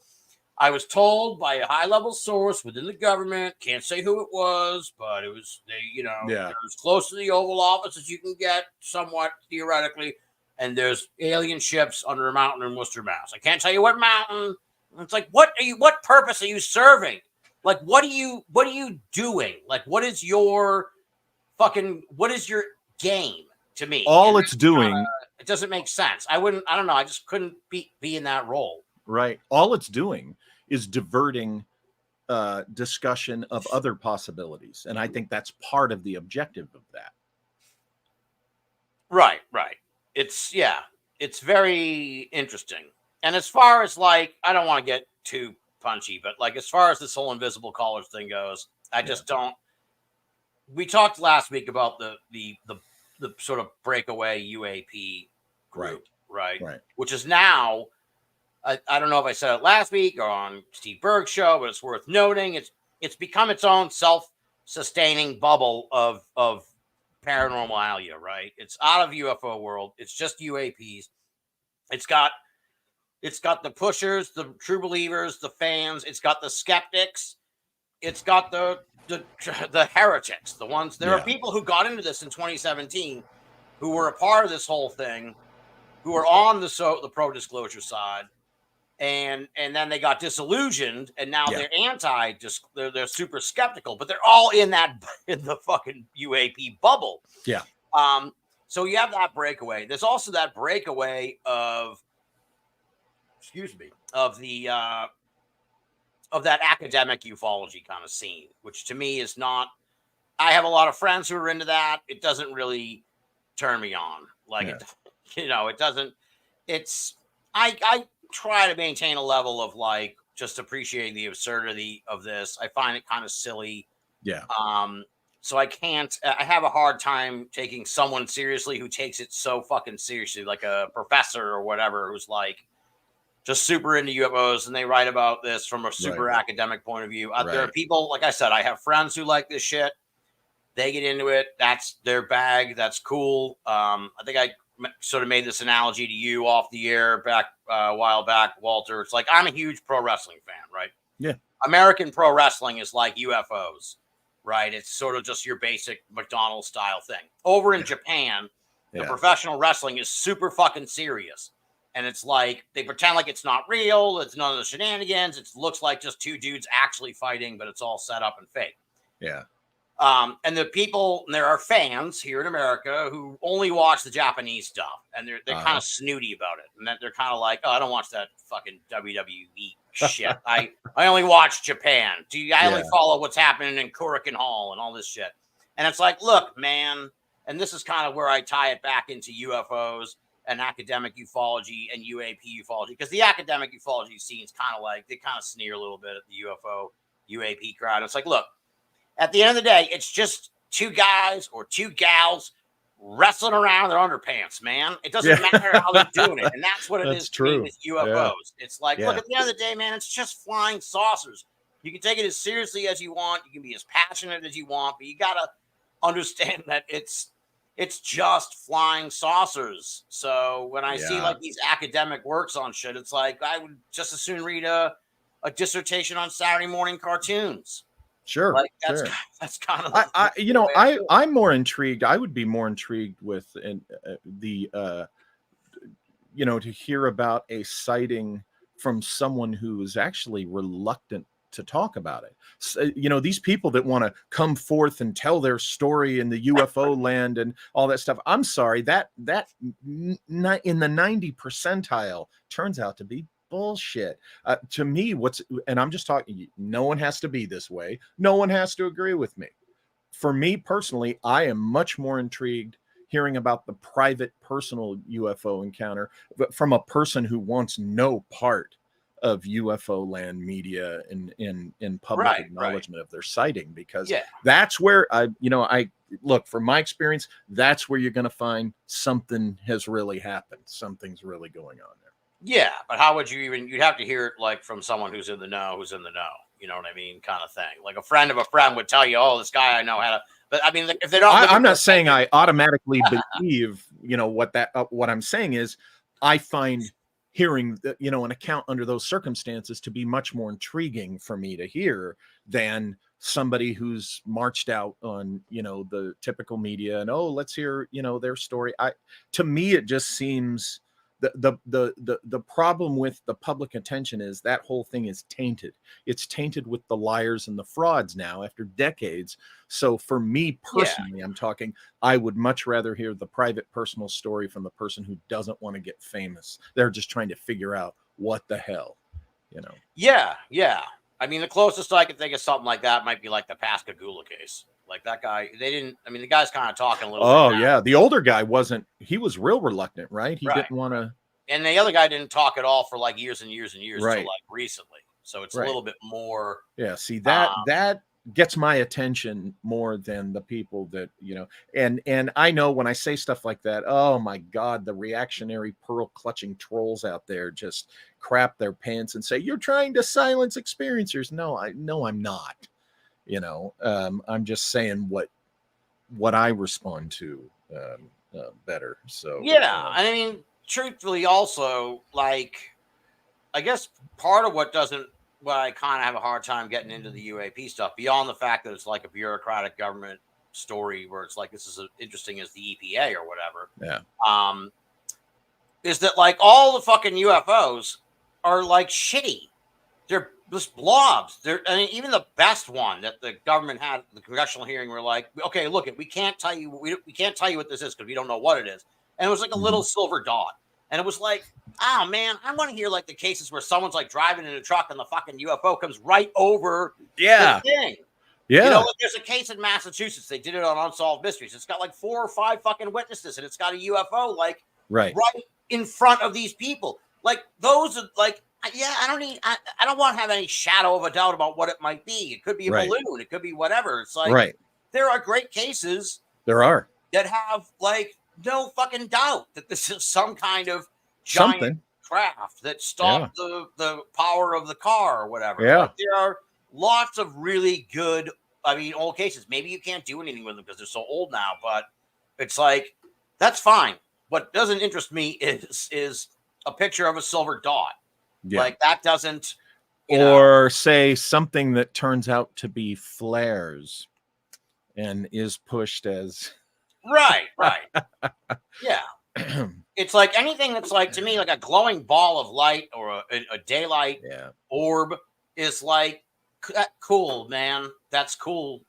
Speaker 2: I was told by a high level source within the government, can't say who it was, but it was, they're as close to the Oval Office as you can get, somewhat theoretically. And there's alien ships under a mountain in Worcester, Mass. I can't tell you what mountain. It's like, what purpose are you serving? Like, what are you doing? Like, what is your game to me?
Speaker 1: All it's doing,
Speaker 2: it doesn't make sense. I don't know. I just couldn't be in that role.
Speaker 1: Right. All it's doing is diverting discussion of other possibilities. And I think that's part of the objective of that.
Speaker 2: Right. It's very interesting. And as far as, like, I don't want to get too punchy, but like, as far as this whole invisible collars thing goes, I just don't. We talked last week about the sort of breakaway UAP group, right? Which is now, I don't know if I said it last week or on Steve Berg's show, but it's worth noting. It's become its own self-sustaining bubble of paranormalia, right? It's out of UFO world. It's just UAPs. It's got the pushers, the true believers, the fans. It's got the skeptics. It's got the heretics, the ones. There are people who got into this in 2017 who were a part of this whole thing, who were on the pro disclosure side, and then they got disillusioned, and now they're they're super skeptical, but they're all in the fucking UAP bubble.
Speaker 1: Yeah.
Speaker 2: So you have that breakaway. There's also that breakaway of that academic ufology kind of scene, which to me is not. I have a lot of friends who are into that. It doesn't really turn me on. Like, it doesn't. It's I try to maintain a level of, like, just appreciating the absurdity of this. I find it kind of silly.
Speaker 1: Yeah.
Speaker 2: So I have a hard time taking someone seriously who takes it so fucking seriously, like a professor or whatever, who's like just super into UFOs, and they write about this from a super academic point of view. There are people, like I said, I have friends who like this shit. They get into it. That's their bag. That's cool. I think I sort of made this analogy to you off the air back a while back, Walter. It's like, I'm a huge pro wrestling fan, right?
Speaker 1: Yeah.
Speaker 2: American pro wrestling is like UFOs, right? It's sort of just your basic McDonald's style thing. Over in Japan, the professional wrestling is super fucking serious. And it's like, they pretend like it's not real. It's none of the shenanigans. It looks like just two dudes actually fighting, but it's all set up and fake.
Speaker 1: Yeah.
Speaker 2: And there are fans here in America who only watch the Japanese stuff, and they're kind of snooty about it. And they're kind of like, oh, I don't watch that fucking WWE shit. I only watch Japan. I only follow what's happening in Kurikan Hall and all this shit. And it's like, look, man, and this is kind of where I tie it back into UFOs and academic ufology and UAP ufology, because the academic ufology scene is kind of like, they kind of sneer a little bit at the UFO UAP crowd. It's like, look, at the end of the day, it's just two guys or two gals wrestling around in their underpants, man. It doesn't matter how they're doing it. And that's what it is to me with UFOs.
Speaker 1: Yeah.
Speaker 2: It's like, look, at the end of the day, man, it's just flying saucers. You can take it as seriously as you want. You can be as passionate as you want, but you got to understand that it's just flying saucers. So when I see like these academic works on shit, it's like I would just as soon read a dissertation on Saturday morning cartoons.
Speaker 1: Sure.
Speaker 2: Like that's kind of
Speaker 1: I'm more intrigued. I would be more intrigued with to hear about a sighting from someone who is actually reluctant to talk about it. So, these people that want to come forth and tell their story in the UFO land and all that stuff. I'm sorry, that in the 90 percentile turns out to be bullshit. To me, and I'm just talking, no one has to be this way. No one has to agree with me. For me personally, I am much more intrigued hearing about the private personal UFO encounter, but from a person who wants no part of UFO land media in public acknowledgement of their sighting, because that's where I look, from my experience, that's where you're going to find something has really happened. Something's really going on there.
Speaker 2: Yeah, but how would you'd have to hear it like from someone who's in the know, you know what I mean? Kind of thing. Like a friend of a friend would tell you, oh, this guy I know had but I mean, if they don't,
Speaker 1: I'm not saying I automatically believe, what I'm saying is I find hearing, an account under those circumstances to be much more intriguing for me to hear than somebody who's marched out on, the typical media and, oh, let's hear, their story. To me, it just seems the problem with the public attention is that whole thing is tainted. It's tainted with the liars and the frauds now after decades. So for me personally, I'm talking, I would much rather hear the private personal story from the person who doesn't want to get famous. They're just trying to figure out what the hell,
Speaker 2: Yeah. I mean, the closest I can think of something like that might be like the Pascagoula case. Like that guy, the guy's kind of talking a little bit.
Speaker 1: Oh, yeah. The older guy he was real reluctant, right? He didn't want to.
Speaker 2: And the other guy didn't talk at all for like years and years and years until like recently. So it's a little bit more.
Speaker 1: Yeah. See, that gets my attention more than the people that, and I know when I say stuff like that, oh my God, the reactionary pearl clutching trolls out there just crap their pants and say, you're trying to silence experiencers. No, I'm not. I'm just saying what I respond to better. So
Speaker 2: I mean, truthfully, also, like, I guess part of what I kind of have a hard time getting into the UAP stuff, beyond the fact that it's like a bureaucratic government story where it's like this is as interesting as the EPA or whatever. Is that like all the fucking UFOs are like shitty. They're just blobs. Even the best one that the government had at the congressional hearing were like, okay, look, we can't tell you we can't tell you what this is because we don't know what it is. And it was like a little silver dot. And it was like, oh man, I want to hear like the cases where someone's like driving in a truck and the fucking UFO comes right over the thing.
Speaker 1: Yeah.
Speaker 2: Like there's a case in Massachusetts. They did it on Unsolved Mysteries. It's got like 4 or 5 fucking witnesses, and it's got a UFO like right in front of these people. Like those are like, I don't want to have any shadow of a doubt about what it might be. It could be a balloon. It could be whatever. It's like there are great cases.
Speaker 1: There are
Speaker 2: that have like no fucking doubt that this is some kind of giant craft that stopped the power of the car or whatever.
Speaker 1: Yeah.
Speaker 2: Like, there are lots of really good, old cases. Maybe you can't do anything with them because they're so old now, but it's like, that's fine. What doesn't interest me is a picture of a silver dot. Yeah. Like that doesn't.
Speaker 1: Or say something that turns out to be flares and is pushed as.
Speaker 2: Right. Yeah. It's like anything that's like, to me, like a glowing ball of light or a daylight orb is like, cool, man. That's cool.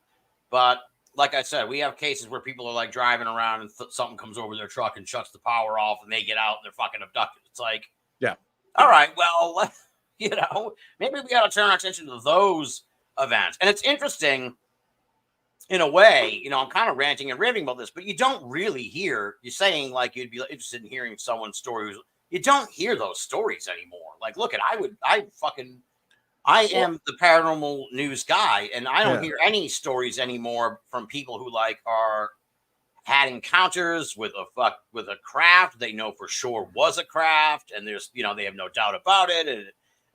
Speaker 2: But like I said, we have cases where people are like driving around and something comes over their truck and shuts the power off and they get out and they're fucking abducted. It's like, all right, well, maybe we got to turn our attention to those events. And it's interesting in a way, I'm kind of ranting and raving about this, but you don't really hear, you're saying like you'd be interested in hearing someone's story. You don't hear those stories anymore. Like, look, I am the paranormal news guy, and I don't hear any stories anymore from people who like are had encounters with a craft they know for sure was a craft, and there's they have no doubt about it,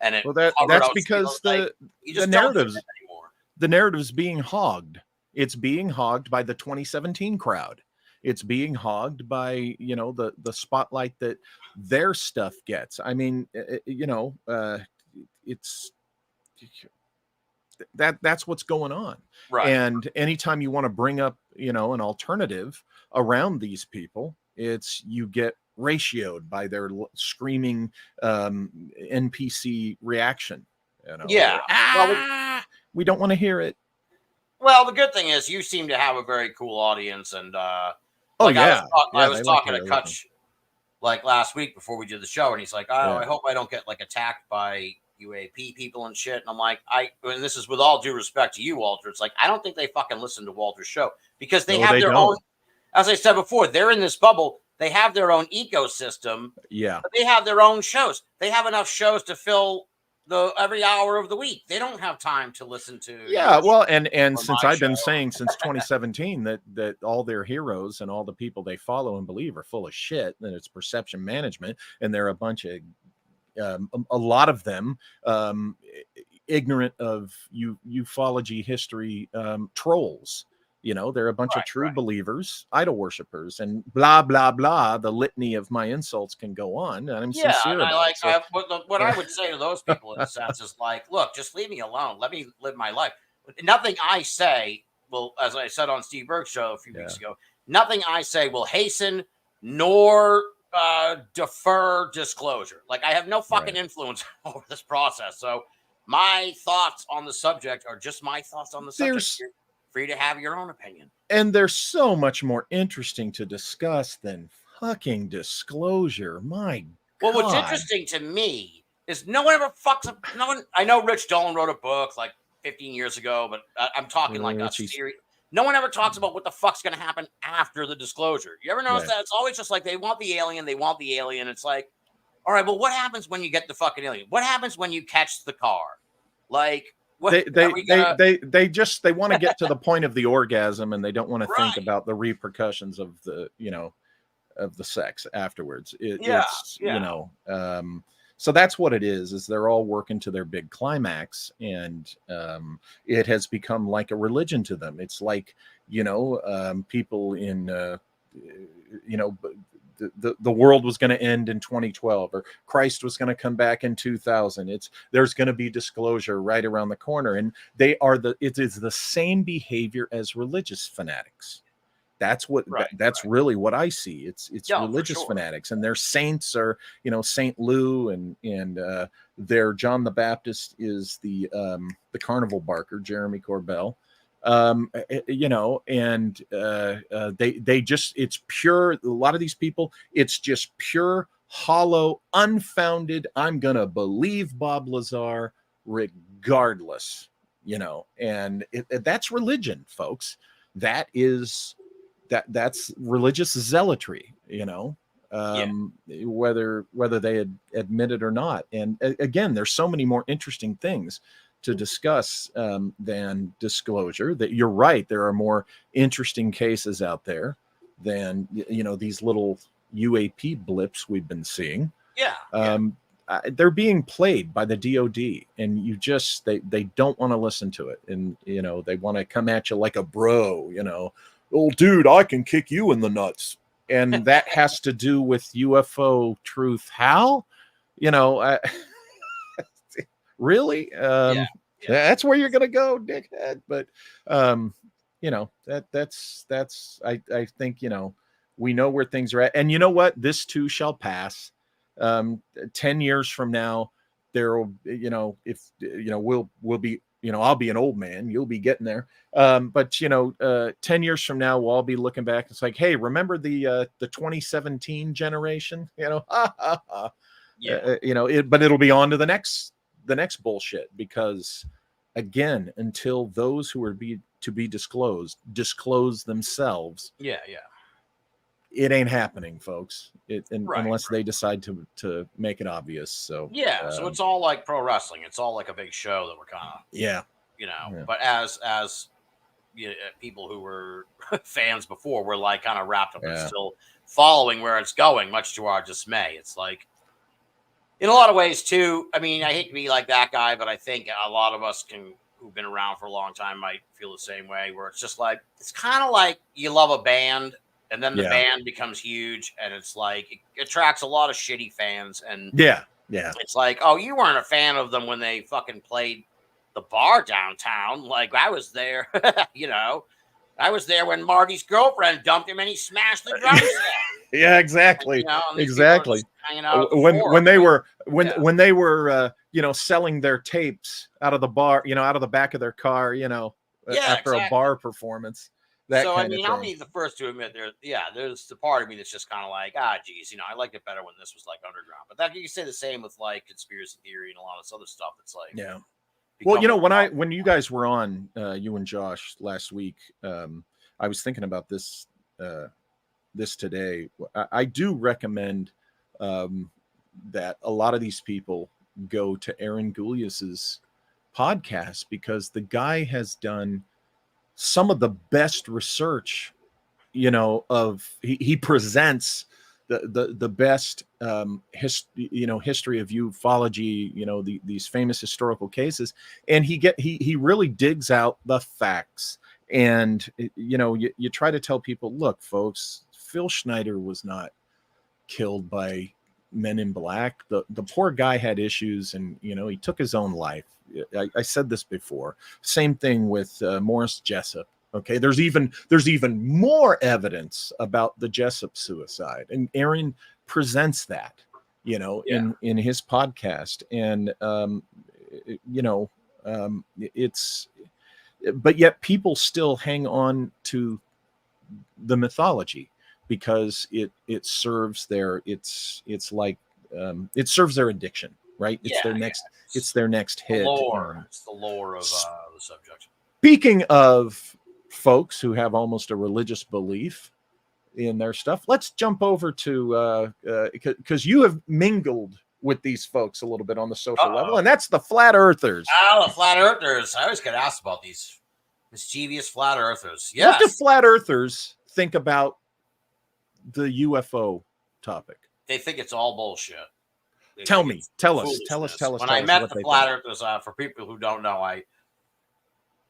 Speaker 2: and it
Speaker 1: that's because
Speaker 2: you
Speaker 1: the
Speaker 2: just don't hear
Speaker 1: narratives
Speaker 2: it anymore.
Speaker 1: the narrative's being hogged. It's being hogged by the 2017 crowd. It's being hogged by the spotlight that their stuff gets. I mean, it's that's what's going on.
Speaker 2: Right.
Speaker 1: And anytime you want to bring up an alternative around these people, it's you get ratioed by their screaming NPC reaction.
Speaker 2: Yeah.
Speaker 1: We don't want to hear it.
Speaker 2: Well, the good thing is you seem to have a very cool audience, and
Speaker 1: I was
Speaker 2: talking to Kutch like last week before we did the show, and he's like, "Oh, I hope I don't get like attacked by UAP people and shit." And I'm like, and this is with all due respect to you, Walter. It's like I don't think they fucking listen to Walter's show because they have their own. As I said before, they're in this bubble. They have their own ecosystem.
Speaker 1: Yeah,
Speaker 2: but they have their own shows. They have enough shows to fill every hour of the week. They don't have time to listen to.
Speaker 1: Well, and since I've been saying since 2017 that all their heroes and all the people they follow and believe are full of shit, and it's perception management, and they're a bunch of a lot of them ignorant of ufology history trolls. They're a bunch of true believers, idol worshipers, and blah blah blah. The litany of my insults can go on, and I'm sincere about it.
Speaker 2: What I would say to those people in a sense is like, look, just leave me alone. Let me live my life. Nothing I say will, as I said on Steve Berg's show a few weeks ago, nothing I say will hasten nor defer disclosure. Like I have no fucking influence over this process. So my thoughts on the subject are just my thoughts on the subject. You're free to have your own opinion.
Speaker 1: And they're so much more interesting to discuss than fucking disclosure. My God.
Speaker 2: Well, what's interesting to me is no one ever fucks up. No one. I know Rich Dolan wrote a book like 15 years ago, but I'm talking like a series. No one ever talks about what the fuck's going to happen after the disclosure. You ever notice that? It's always just like they want the alien. They want the alien. It's like, all right, well, what happens when you get the fucking alien? What happens when you catch the car? Like, what, they
Speaker 1: want to get to the point of the orgasm, and they don't want to think about the repercussions of the of the sex afterwards. So that's what it is they're all working to their big climax, and it has become like a religion to them. It's like people in the world was going to end in 2012, or Christ was going to come back in 2000. There's going to be disclosure right around the corner, and it is the same behavior as religious fanatics. That's what really what I see. It's religious fanatics, and their saints are Saint Lou, and their John the Baptist is the carnival barker Jeremy Corbell. They just, it's pure. A lot of these people, it's just pure, hollow, unfounded. I'm gonna believe Bob Lazar regardless, and that's religion, folks. That's religious zealotry, whether they admit it or not. And again, there's so many more interesting things to discuss than disclosure. That you're right, there are more interesting cases out there than these little UAP blips we've been seeing. They're being played by the DOD, and they don't want to listen to it, and they want to come at you like a bro, oh dude, I can kick you in the nuts. And that has to do with UFO truth. How? Really? That's where you're gonna go, dickhead. But that's I think we know where things are at. And you know what? This too shall pass. 10 years from now, we'll be, I'll be an old man, you'll be getting there. But 10 years from now, we'll all be looking back. It's like, hey, remember the 2017 generation? But it'll be on to the next bullshit, because again, until those who are to be disclosed disclose themselves, it ain't happening, folks. Unless they decide to make it obvious. So
Speaker 2: so it's all like pro wrestling. It's all like a big show that we're kind of but as people who were fans before were like kind of wrapped up and
Speaker 1: Yeah.
Speaker 2: still following where it's going, much to our dismay. It's like, in a lot of ways too. I mean, I hate to be like that guy, but I think a lot of us who've been around for a long time might feel the same way, where it's just like, it's kind of like you love a band and then the
Speaker 1: Yeah.
Speaker 2: band becomes huge and it's like, it attracts a lot of shitty fans. And
Speaker 1: Yeah.
Speaker 2: it's like, oh, you weren't a fan of them when they fucking played the bar downtown. Like, I was there, I was there when Marty's girlfriend dumped him and he smashed the drum set.
Speaker 1: Yeah, exactly.
Speaker 2: And
Speaker 1: Exactly.
Speaker 2: hanging out at the
Speaker 1: When
Speaker 2: forum.
Speaker 1: they were selling their tapes out of the bar, out of the back of their car, after a bar performance. That
Speaker 2: so,
Speaker 1: kind of
Speaker 2: I'll
Speaker 1: thing.
Speaker 2: be the first to admit there's the part of me that's just kind of like, geez, I liked it better when this was like underground. But that you can say the same with like conspiracy theory and a lot of this other stuff. It's like,
Speaker 1: yeah. Well, when you guys were on, you and Josh last week, I was thinking about this today. I do recommend that a lot of these people go to Aaron Gulius's podcast, because the guy has done some of the best research, he presents the best history of ufology, these famous historical cases, and he really digs out the facts. And you try to tell people, look, folks, Phil Schneider was not killed by men in black. The poor guy had issues, and he took his own life. I said this before. Same thing with Morris Jessup. Okay, there's even more evidence about the Jessup suicide, and Aaron presents that, in his podcast, and it's, but yet people still hang on to the mythology because it serves their it serves their addiction, right? It's their next hit.
Speaker 2: It's the lore of the subject.
Speaker 1: Speaking of folks who have almost a religious belief in their stuff, let's jump over to because you have mingled with these folks a little bit on the social level, and that's the flat earthers.
Speaker 2: Oh, the flat earthers. I always get asked about these mischievous flat earthers. Yes.
Speaker 1: What do flat earthers think about the UFO topic?
Speaker 2: They think it's all bullshit.
Speaker 1: Tell us.
Speaker 2: When I met the flat earthers, for people who don't know, I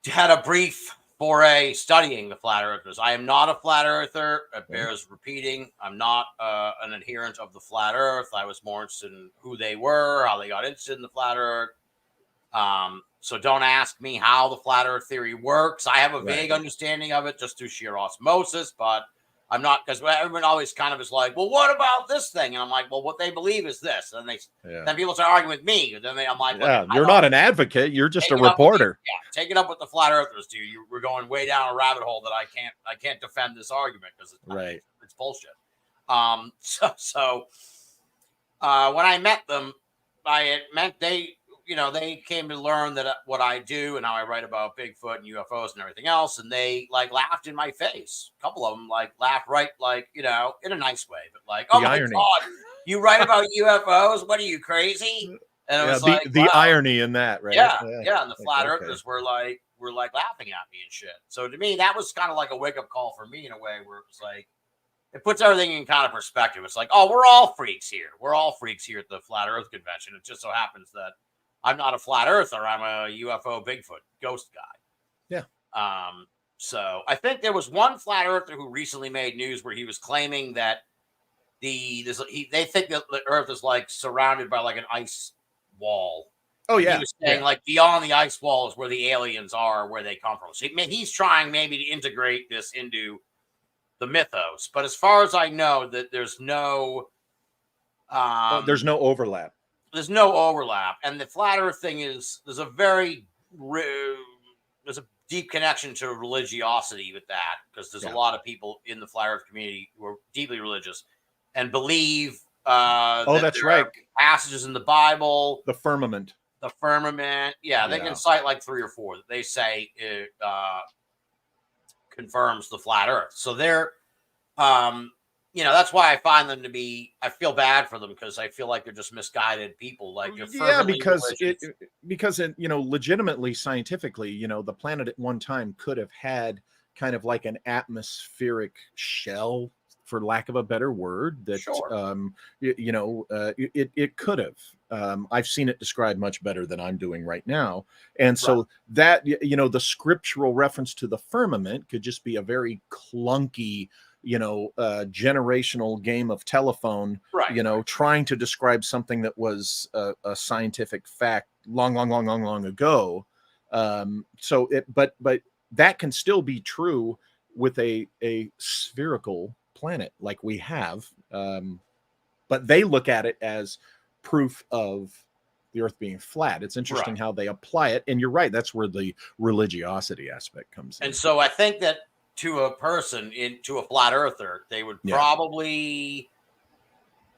Speaker 2: had a brief foray studying the flat earthers. I am not a flat earther. It bears repeating. I'm not an adherent of the flat earth. I was more interested in who they were, how they got interested in the flat earth. So don't ask me how the flat earth theory works. I have a vague understanding of it just through sheer osmosis, but I'm not, because everyone always kind of is like, well, what about this thing? And I'm like, well, what they believe is this. And then people start arguing with me. And then I'm like,
Speaker 1: you're not an advocate. You're just a reporter.
Speaker 2: Take it up with the flat earthers, dude. We're going way down a rabbit hole that I can't defend this argument because it's bullshit. So when I met them, it meant they came to learn that what I do and how I write about Bigfoot and UFOs and everything else, and they laughed in my face. A couple of them laughed right, in a nice way, but oh my
Speaker 1: irony.
Speaker 2: God, you write about UFOs? What are you, crazy? And it was
Speaker 1: the irony in that, right?
Speaker 2: Yeah. And the flat earthers were laughing at me and shit. So to me, that was kind of like a wake up call for me in a way, where it was it puts everything in kind of perspective. It's like, oh, we're all freaks here. We're all freaks here at the Flat Earth Convention. It just so happens that I'm not a flat earther. I'm a UFO Bigfoot ghost guy.
Speaker 1: Yeah.
Speaker 2: So I think there was one flat earther who recently made news where he was claiming that they think that the Earth is surrounded by an ice wall.
Speaker 1: Oh yeah.
Speaker 2: He was saying beyond the ice wall is where the aliens are, where they come from. So he's trying maybe to integrate this into the mythos. But as far as I know, that there's no
Speaker 1: overlap.
Speaker 2: There's no overlap, and the flat Earth thing there's a deep connection to religiosity with that, because there's a lot of people in the flat Earth community who are deeply religious and believe
Speaker 1: that's right,
Speaker 2: passages in the Bible,
Speaker 1: the firmament,
Speaker 2: they can cite 3 or 4 that they say confirms the flat Earth. So they're you know, that's why I find them to be, I feel bad for them because I feel like they're just misguided people. Like they're
Speaker 1: Yeah,
Speaker 2: fervently religious.
Speaker 1: because it, legitimately scientifically, the planet at one time could have had kind of like an atmospheric shell, for lack of a better word, that
Speaker 2: Sure.
Speaker 1: it could have. I've seen it described much better than I'm doing right now, and
Speaker 2: Right.
Speaker 1: so that the scriptural reference to the firmament could just be a very clunky, generational game of telephone,
Speaker 2: Right.
Speaker 1: trying to describe something that was a scientific fact long ago. But that can still be true with a spherical planet like we have. But they look at it as proof of the Earth being flat. It's interesting
Speaker 2: Right.
Speaker 1: how they apply it. And you're right, that's where the religiosity aspect comes in.
Speaker 2: And so I think that to a person, to a flat earther, they would
Speaker 1: Yeah.
Speaker 2: probably,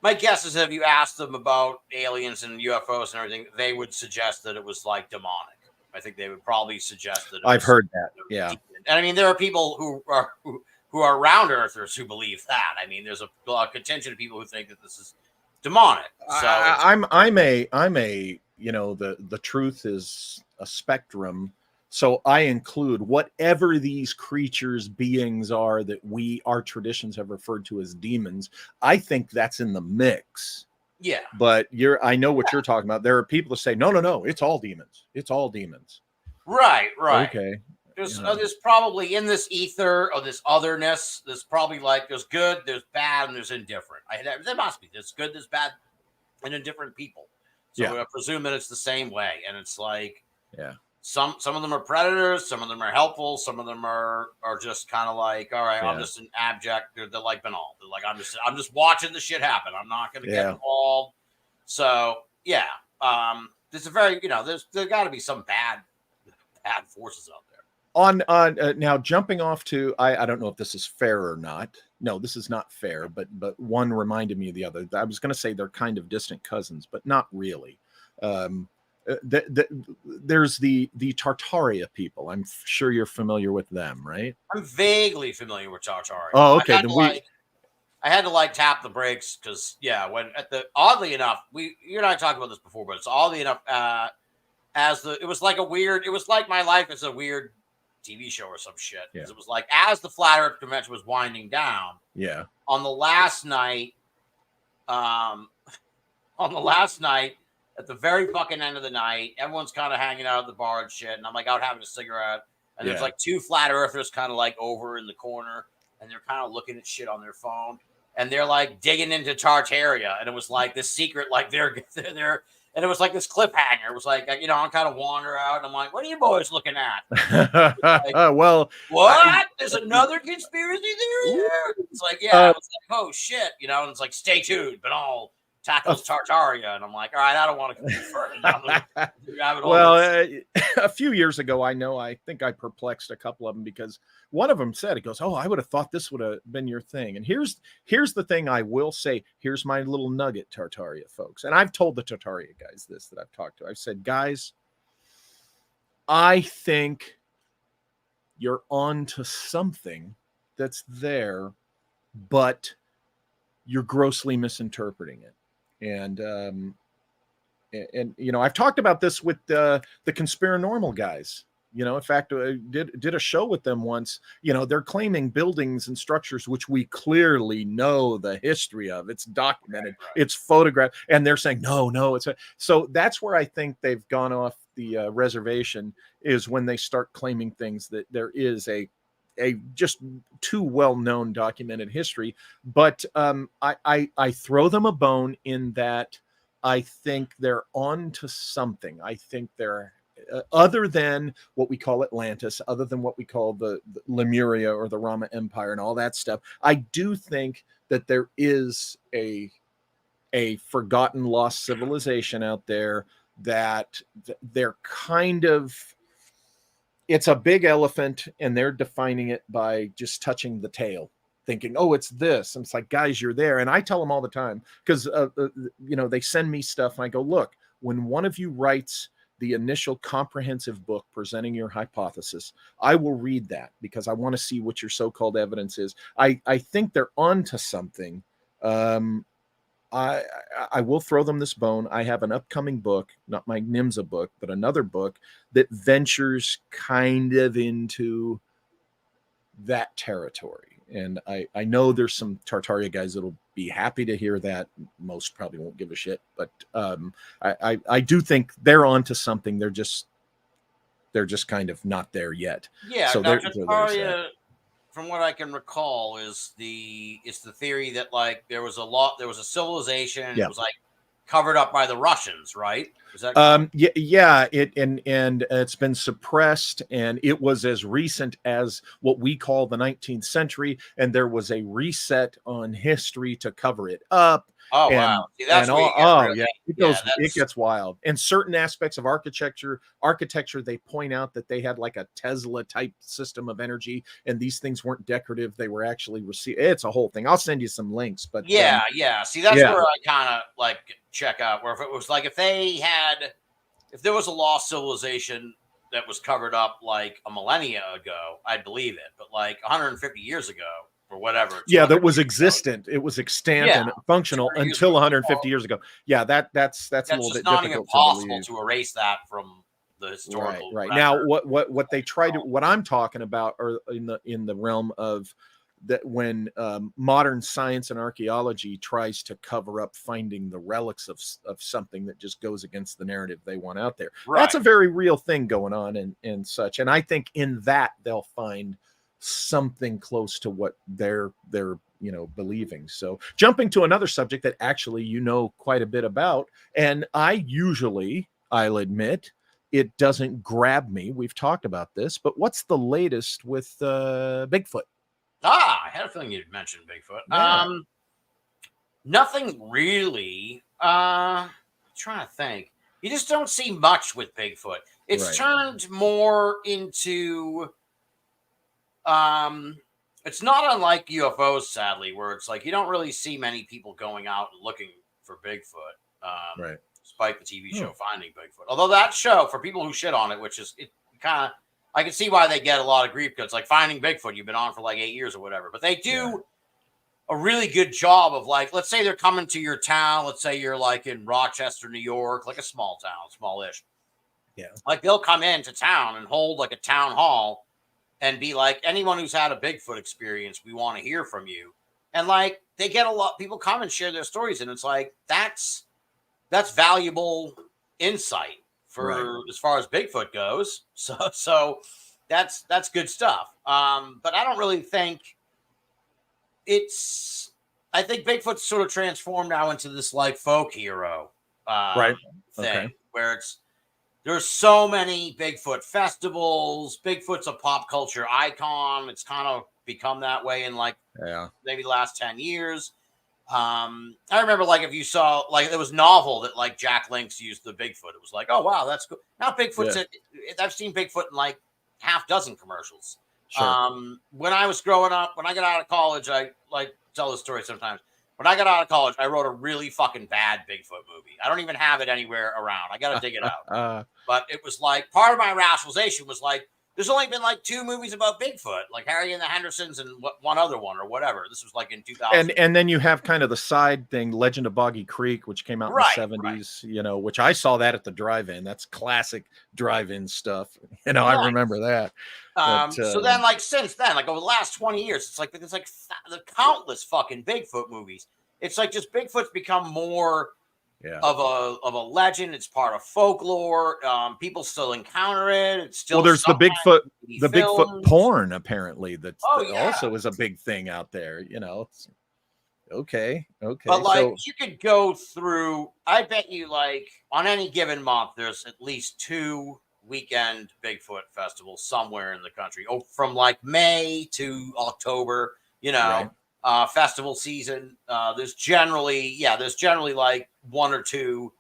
Speaker 2: my guess is if you asked them about aliens and UFOs and everything, they would suggest that it was like demonic. I think they would probably suggest that.
Speaker 1: I've heard that. Yeah.
Speaker 2: Demon. And I mean, there are people who are round earthers who believe that. I mean, there's a contingent of people who think that this is demonic. So
Speaker 1: I'm a the truth is a spectrum. So I include whatever these creatures, beings are that our traditions have referred to as demons. I think that's in the mix.
Speaker 2: yeah.
Speaker 1: But I know what you're talking about. There are people that say, no, it's all demons. It's all demons.
Speaker 2: Right.
Speaker 1: Okay.
Speaker 2: There's probably in this ether or this otherness, there's probably like there's good, there's bad, and there's indifferent. There must be. There's good, there's bad, and indifferent people. So I presume that it's the same way. And it's like, some of them are predators, some of them are helpful, some of them are just kind of like, all right, I'm just an abject. They're like Banal. They're like, I'm just watching the shit happen. I'm not going to get involved. So there's a very, there's got to be some bad forces out there.
Speaker 1: On now jumping off to, I don't know if this is fair or not. No, this is not fair, but one reminded me of the other. I was going to say they're kind of distant cousins, but not really. There's the Tartaria people. I'm sure you're familiar with them, right?
Speaker 2: I'm vaguely familiar with Tartaria.
Speaker 1: Oh, okay.
Speaker 2: I had to tap the brakes because oddly enough, you and I talked about this before, but it's oddly enough it was like my life is a weird TV show or some shit. Yeah. It was like as the Flat Earth convention was winding down.
Speaker 1: Yeah.
Speaker 2: On the last night, at the very fucking end of the night, everyone's kind of hanging out at the bar and shit, and I'm like out having a cigarette, and there's like two flat earthers kind of like over in the corner, and they're kind of looking at shit on their phone, and they're like digging into Tartaria, and it was like this secret, like they're and it was like this cliffhanger. It was like, I'm kind of wander out, and I'm like, what are you boys looking at? Like,
Speaker 1: well,
Speaker 2: what? There's another conspiracy theory here? It's like, I was like, oh shit, and it's like, stay tuned, but I'll tackles Tartaria, and I'm like, all right, I don't want to go further down the rabbit hole.
Speaker 1: Well, a few years ago, I think I perplexed a couple of them because one of them said, it goes, oh, I would have thought this would have been your thing. And here's the thing I will say. Here's my little nugget, Tartaria folks. And I've told the Tartaria guys this that I've talked to. I've said, guys, I think you're on to something that's there, but you're grossly misinterpreting it. And I've talked about this with the conspiranormal guys. In fact, I did a show with them once. They're claiming buildings and structures which we clearly know the history of. It's documented, right. It's photographed, and they're saying no. So that's where I think they've gone off the reservation, is when they start claiming things that there is a just too well-known documented history. But I throw them a bone in that I think they're on to something. I think they're other than what we call Atlantis, other than what we call the Lemuria or the Rama Empire and all that stuff. I do think that there is a forgotten, lost civilization out there that they're kind of, it's a big elephant and they're defining it by just touching the tail, thinking, oh, it's this. And it's like, guys, you're there. And I tell them all the time, because, they send me stuff and I go, look, when one of you writes the initial comprehensive book presenting your hypothesis. I will read that because I want to see what your so-called evidence is. I think they're onto something. I will throw them this bone. I have an upcoming book, not my NIMSA book, but another book that ventures kind of into that territory. And I know there's some Tartaria guys that'll be happy to hear that. Most probably won't give a shit, but I do think they're onto something. They're just kind of not there yet.
Speaker 2: Yeah,
Speaker 1: so
Speaker 2: now
Speaker 1: there's
Speaker 2: Tartaria,
Speaker 1: that.
Speaker 2: from what I can recall, is the theory that like there was a civilization,
Speaker 1: Yeah.
Speaker 2: it was like covered up by the Russians, right? Is that
Speaker 1: yeah, it and it's been suppressed, and it was as recent as what we call the 19th century, and there was a reset on history to cover it up.
Speaker 2: Oh
Speaker 1: and,
Speaker 2: wow! See, that's
Speaker 1: and
Speaker 2: where
Speaker 1: all,
Speaker 2: you get
Speaker 1: oh
Speaker 2: really,
Speaker 1: yeah, it gets wild. And certain aspects of architecture, they point out that they had like a Tesla type system of energy, and these things weren't decorative; they were actually received. It's a whole thing. I'll send you some links, but
Speaker 2: yeah. See, that's where I kind of like check out. Where if it was like if there was a lost civilization that was covered up like a millennia ago, I'd believe it. But like 150 years ago or whatever,
Speaker 1: that was existent. It was extant and functional until 150 years ago. Yeah, that's a little bit
Speaker 2: not
Speaker 1: difficult
Speaker 2: even
Speaker 1: to
Speaker 2: possible
Speaker 1: believe.
Speaker 2: to erase that from the historical.
Speaker 1: Right. Now, what they try to, what I'm talking about, are in the realm of that when modern science and archaeology tries to cover up finding the relics of something that just goes against the narrative they want out there. Right. That's a very real thing going on and such. And I think in that they'll find something close to what they're believing. So jumping to another subject that actually quite a bit about, and I'll admit, it doesn't grab me. We've talked about this, but what's the latest with Bigfoot?
Speaker 2: I had a feeling you'd mention Bigfoot. Yeah. Nothing really. I'm trying to think. You just don't see much with Bigfoot. It's turned more into it's not unlike UFOs, sadly, where it's like you don't really see many people going out and looking for Bigfoot. Despite the TV show Finding Bigfoot. Although that show, for people who shit on it, which is kind of, I can see why they get a lot of grief, because like Finding Bigfoot, you've been on for like 8 years or whatever. But they do a really good job of like, let's say they're coming to your town. Let's say you're like in Rochester, New York, like a small town, smallish.
Speaker 1: Yeah.
Speaker 2: Like they'll come into town and hold like a town hall and be like, anyone who's had a Bigfoot experience, we want to hear from you. And like they get a lot, people come and share their stories, and it's like that's valuable insight for as far as Bigfoot goes. So that's good stuff. But I don't really think I think Bigfoot's sort of transformed now into this like folk hero thing where there's so many Bigfoot festivals. Bigfoot's a pop culture icon. It's kind of become that way in like maybe the last 10 years. I remember like if you saw like it was novel that like Jack Link's used the Bigfoot. It was like, oh wow, that's cool. Now Bigfoot's I've seen Bigfoot in like half dozen commercials. Sure. When I was growing up, when I got out of college, I like tell this story sometimes. When I got out of college, I wrote a really fucking bad Bigfoot movie. I don't even have it anywhere around. I got to dig it out. But it was like part of my rationalization was like, there's only been like 2 movies about Bigfoot, like Harry and the Hendersons and one other one or whatever. This was like in 2000.
Speaker 1: And then you have kind of the side thing, Legend of Boggy Creek, which came out in the 70s, which I saw that at the drive-in. That's classic drive-in stuff. I remember that.
Speaker 2: So then like since then, like over the last 20 years, it's like the countless fucking Bigfoot movies. It's like just Bigfoot's become more of a legend. It's part of folklore. People still encounter it. It's still
Speaker 1: there's the Bigfoot porn apparently that also is a big thing out there. It's okay.
Speaker 2: But like you could go through. I bet you like on any given month, there's at least 2 weekend Bigfoot festivals somewhere in the country. From like May to October. Festival season. There's generally like 1 or 2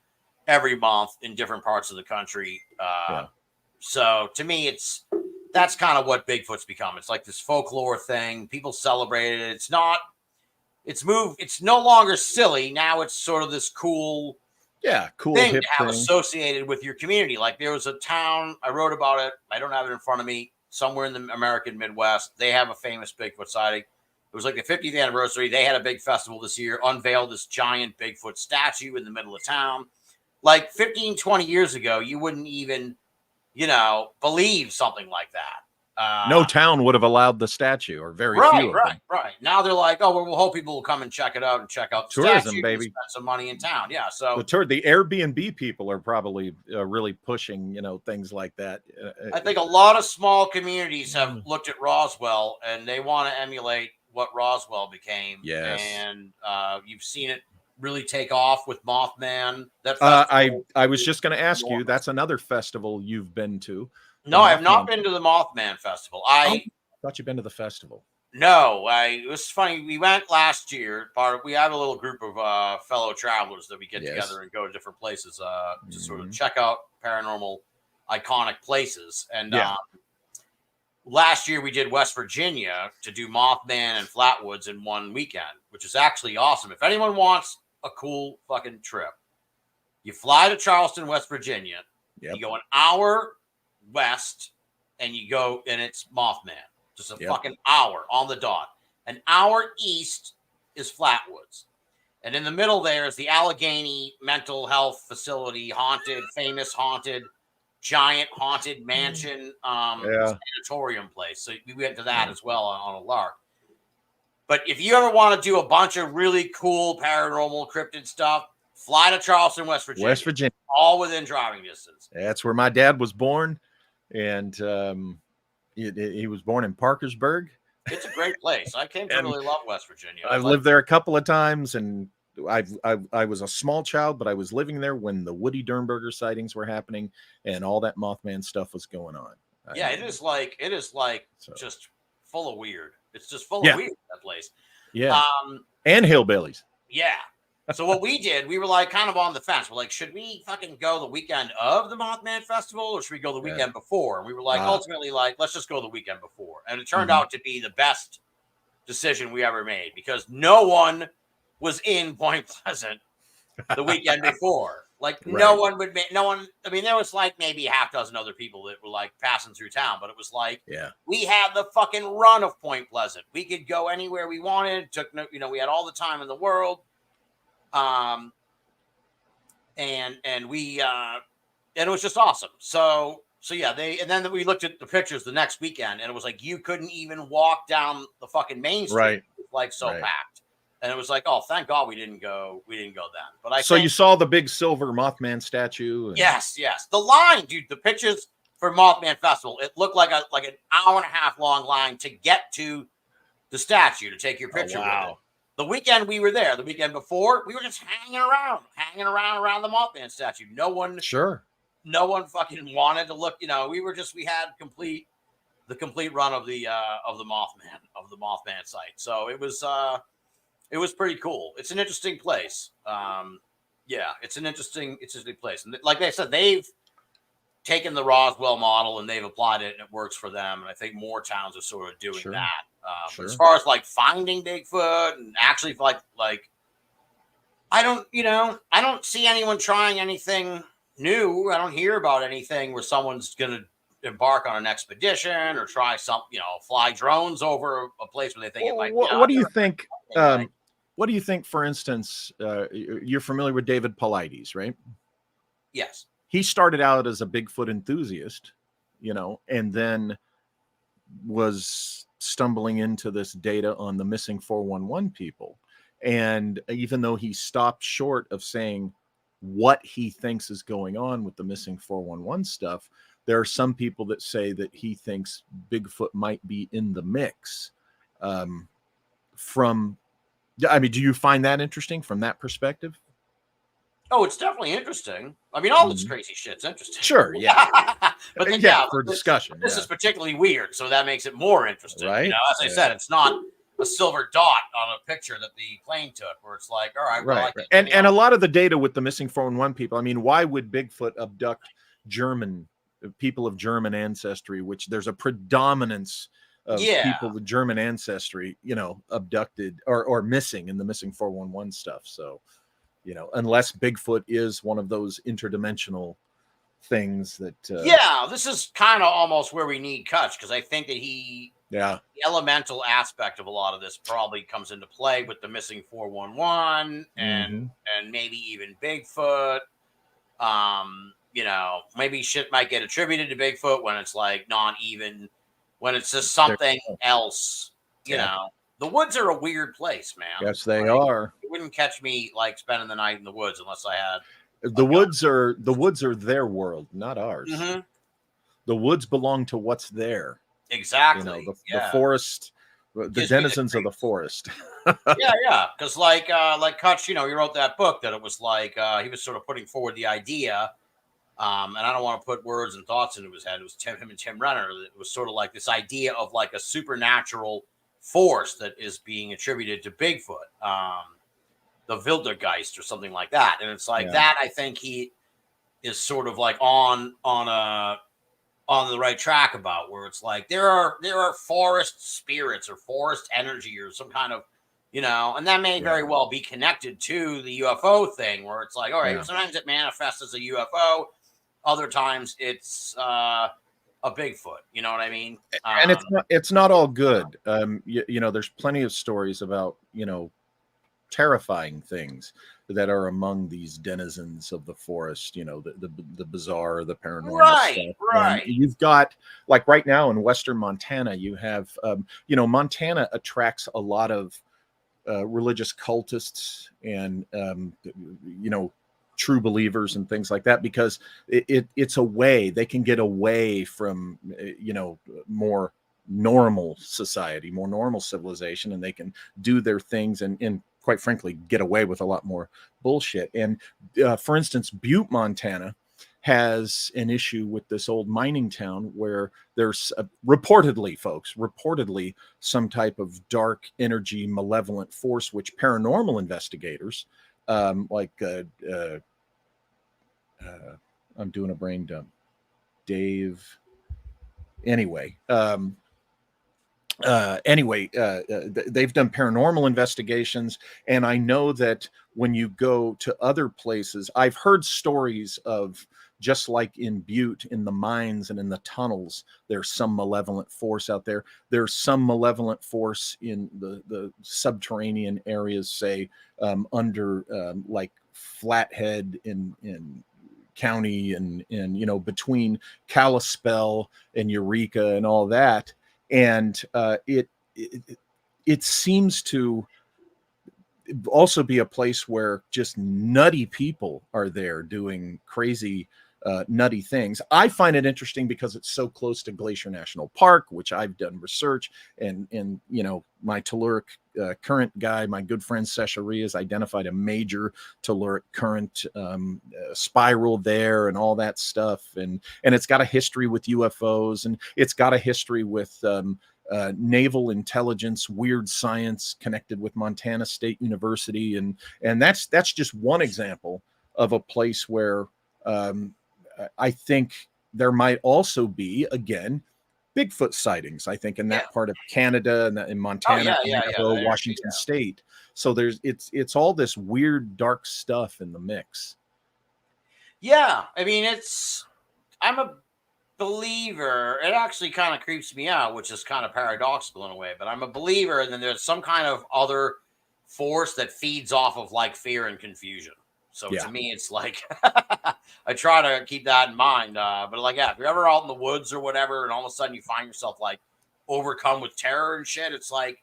Speaker 2: every month in different parts of the country. So to me, that's kind of what Bigfoot's become. It's like this folklore thing. People celebrate it. It's no longer silly. Now it's sort of this cool
Speaker 1: Yeah, cool
Speaker 2: thing
Speaker 1: hip
Speaker 2: to have
Speaker 1: thing.
Speaker 2: associated with your community. Like there was a town, I wrote about it. I don't have it in front of me. Somewhere in the American Midwest, they have a famous Bigfoot sighting. It was like the 50th anniversary. They had a big festival this year, unveiled this giant Bigfoot statue in the middle of town. Like 15, 20 years ago, you wouldn't even, believe something like that.
Speaker 1: No town would have allowed the statue, or very few of them.
Speaker 2: Right. Now they're like, oh, well, we'll hope people will come and check it out and check out the
Speaker 1: Tourism,
Speaker 2: statue
Speaker 1: baby.
Speaker 2: and spend some money in town. Yeah. So
Speaker 1: The Airbnb people are probably really pushing, things like that.
Speaker 2: I think a lot of small communities have looked at Roswell and they want to emulate what Roswell became.
Speaker 1: Yes.
Speaker 2: And you've seen it really take off with Mothman. That
Speaker 1: I was just going to ask you, that's another festival you've been to.
Speaker 2: No, I have not been to the Mothman Festival. I
Speaker 1: thought you'd been to the festival.
Speaker 2: No, it was funny. We went last year. We have a little group of fellow travelers that we get together and go to different places to sort of check out paranormal, iconic places. And last year we did West Virginia to do Mothman and Flatwoods in one weekend, which is actually awesome. If anyone wants a cool fucking trip, you fly to Charleston, West Virginia. Yep. You go an hour west and you go, and it's Mothman. Just a fucking hour on the dot. An hour east is Flatwoods. And in the middle there is the Allegheny Mental Health Facility, famous haunted, giant haunted mansion sanatorium place. So we went to that as well on a lark. But if you ever want to do a bunch of really cool paranormal cryptid stuff, fly to Charleston, West Virginia.
Speaker 1: West Virginia.
Speaker 2: All within driving distance.
Speaker 1: That's where my dad was born. And he was born in Parkersburg.
Speaker 2: It's a great place. I came to really love West Virginia.
Speaker 1: I've lived there a couple of times, and I was a small child, but I was living there when the Woody Dernberger sightings were happening and all that Mothman stuff was going on.
Speaker 2: It is like just full of weird. It's just full of weird, that place.
Speaker 1: Yeah. And hillbillies.
Speaker 2: Yeah. So what we did, we were like kind of on the fence. We're like, should we fucking go the weekend of the Mothman Festival or should we go the weekend before? And we were like, ultimately, like, let's just go the weekend before. And it turned out to be the best decision we ever made because no one was in Point Pleasant the weekend before. Like no one. I mean, there was like maybe a half dozen other people that were like passing through town, but it was like, we had the fucking run of Point Pleasant. We could go anywhere we wanted. We had all the time in the world. And it was just awesome. So and then we looked at the pictures the next weekend and it was like, you couldn't even walk down the fucking main street. Right. It was like so packed. And it was like, oh, thank God we didn't go then. But
Speaker 1: you saw the big silver Mothman statue. And...
Speaker 2: Yes. The line, dude, the pictures for Mothman Festival, it looked like an hour and a half long line to get to the statue to take your picture with it. The weekend we were there, the weekend before, we were just hanging around the Mothman statue. No one fucking wanted to look. We had the complete run of the Mothman site. So it was pretty cool. It's an interesting place. It's an interesting place. And like I said, they've taken the Roswell model and they've applied it, and it works for them. And I think more towns are sort of doing that. But as far as like finding Bigfoot and actually like I don't see anyone trying anything new. I don't hear about anything where someone's going to embark on an expedition or try fly drones over a place where they think it might be.
Speaker 1: What do you think? What do you think, for instance, you're familiar with David Paulides, right?
Speaker 2: Yes.
Speaker 1: He started out as a Bigfoot enthusiast, and then was stumbling into this data on the missing 411 people. And even though he stopped short of saying what he thinks is going on with the missing 411 stuff, there are some people that say that he thinks Bigfoot might be in the mix. Do you find that interesting from that perspective?
Speaker 2: Oh, it's definitely interesting. I mean, all this crazy shit's interesting.
Speaker 1: Sure, yeah.
Speaker 2: But then,
Speaker 1: for discussion.
Speaker 2: This is particularly weird, so that makes it more interesting.
Speaker 1: Right?
Speaker 2: As I said, it's not a silver dot on a picture that the plane took, where it's like, all right, well,
Speaker 1: right. And a lot of the data with the missing 411 people. I mean, why would Bigfoot abduct people of German ancestry, which there's a predominance of people with German ancestry, abducted or missing in the missing 411 stuff. So. You know, unless Bigfoot is one of those interdimensional things that.
Speaker 2: Yeah, this is kind of almost where we need Kutch, because I think that
Speaker 1: Yeah.
Speaker 2: the elemental aspect of a lot of this probably comes into play with the missing 411
Speaker 1: Mm-hmm.
Speaker 2: and maybe even Bigfoot. You know, maybe shit might get attributed to Bigfoot when it's like not even, when it's just something else. You
Speaker 1: Yeah.
Speaker 2: know, the woods are a weird place, man.
Speaker 1: Yes, they
Speaker 2: Like,
Speaker 1: are.
Speaker 2: you wouldn't catch me like spending the night in the woods unless I had a
Speaker 1: The woods are their world, not ours.
Speaker 2: gun.
Speaker 1: The woods belong to what's there. You know,
Speaker 2: Exactly.
Speaker 1: the
Speaker 2: Yeah.
Speaker 1: forest, the
Speaker 2: Gives me the
Speaker 1: denizens of the
Speaker 2: creeps.
Speaker 1: forest.
Speaker 2: Yeah. Because like Kutch, you know, he wrote that book that it was like he was sort of putting forward the idea. And I don't want to put words and thoughts into his head. It was him and Tim Renner. It was sort of like this idea of like a supernatural force that is being attributed to Bigfoot, the Wildergeist or something like that. And it's like that. I think he is sort of like on the right track about, where it's like there are forest spirits or forest energy or some kind of, you know, and that may very well be connected to the UFO thing, where it's like, all right, sometimes it manifests as a UFO, other times it's a Bigfoot. You know what I mean?
Speaker 1: And it's not all good. You know, there's plenty of stories about, you know, terrifying things that are among these denizens of the forest, you know, the bizarre, the paranormal stuff.
Speaker 2: Right.
Speaker 1: And you've got, like right now in Western Montana, you have, you know, Montana attracts a lot of religious cultists and, you know, true believers and things like that, because it's a way they can get away from, you know, more normal society, more normal civilization, and they can do their things and quite frankly get away with a lot more bullshit. And for instance, Butte, Montana has an issue with this old mining town where there's reportedly some type of dark energy malevolent force, which paranormal investigators I'm doing a brain dump. Dave. Anyway, they've done paranormal investigations, and I know that when you go to other places, I've heard stories of, just like in Butte, in the mines and in the tunnels, there's some malevolent force out there. There's some malevolent force in the subterranean areas, say under like Flathead in county and you know, between Kalispell and Eureka and all that. And it seems to also be a place where just nutty people are there doing crazy nutty things. I find it interesting because it's so close to Glacier National Park, which I've done research, and you know, my telluric current guy, my good friend Sesharia, has identified a major telluric current spiral there and all that stuff, and it's got a history with UFOs, and it's got a history with naval intelligence, weird science connected with Montana State University, and that's just one example of a place where I think there might also be, again, Bigfoot sightings, I think, in that part of Canada and in Montana, Idaho, Washington State. So it's all this weird, dark stuff in the mix.
Speaker 2: Yeah, I mean, I'm a believer. It actually kind of creeps me out, which is kind of paradoxical in a way, but I'm a believer, and then there's some kind of other force that feeds off of like fear and confusion. So to me, it's like I try to keep that in mind. But like, if you're ever out in the woods or whatever, and all of a sudden you find yourself like overcome with terror and shit, it's like,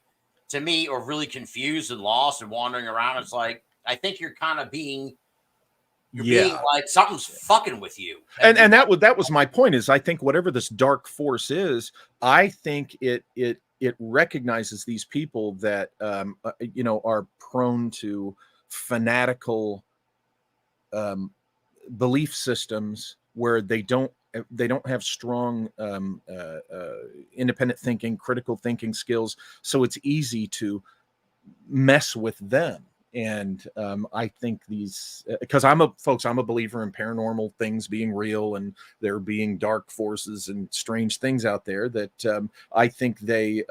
Speaker 2: to me, or really confused and lost and wandering around, it's like, I think you're kind of being like, something's fucking with you.
Speaker 1: And that was my point, is I think whatever this dark force is, I think it recognizes these people that you know, are prone to fanatical belief systems where they don't have strong independent thinking, critical thinking skills, so it's easy to mess with them. And I think these, because I'm a believer in paranormal things being real and there being dark forces and strange things out there, that I think they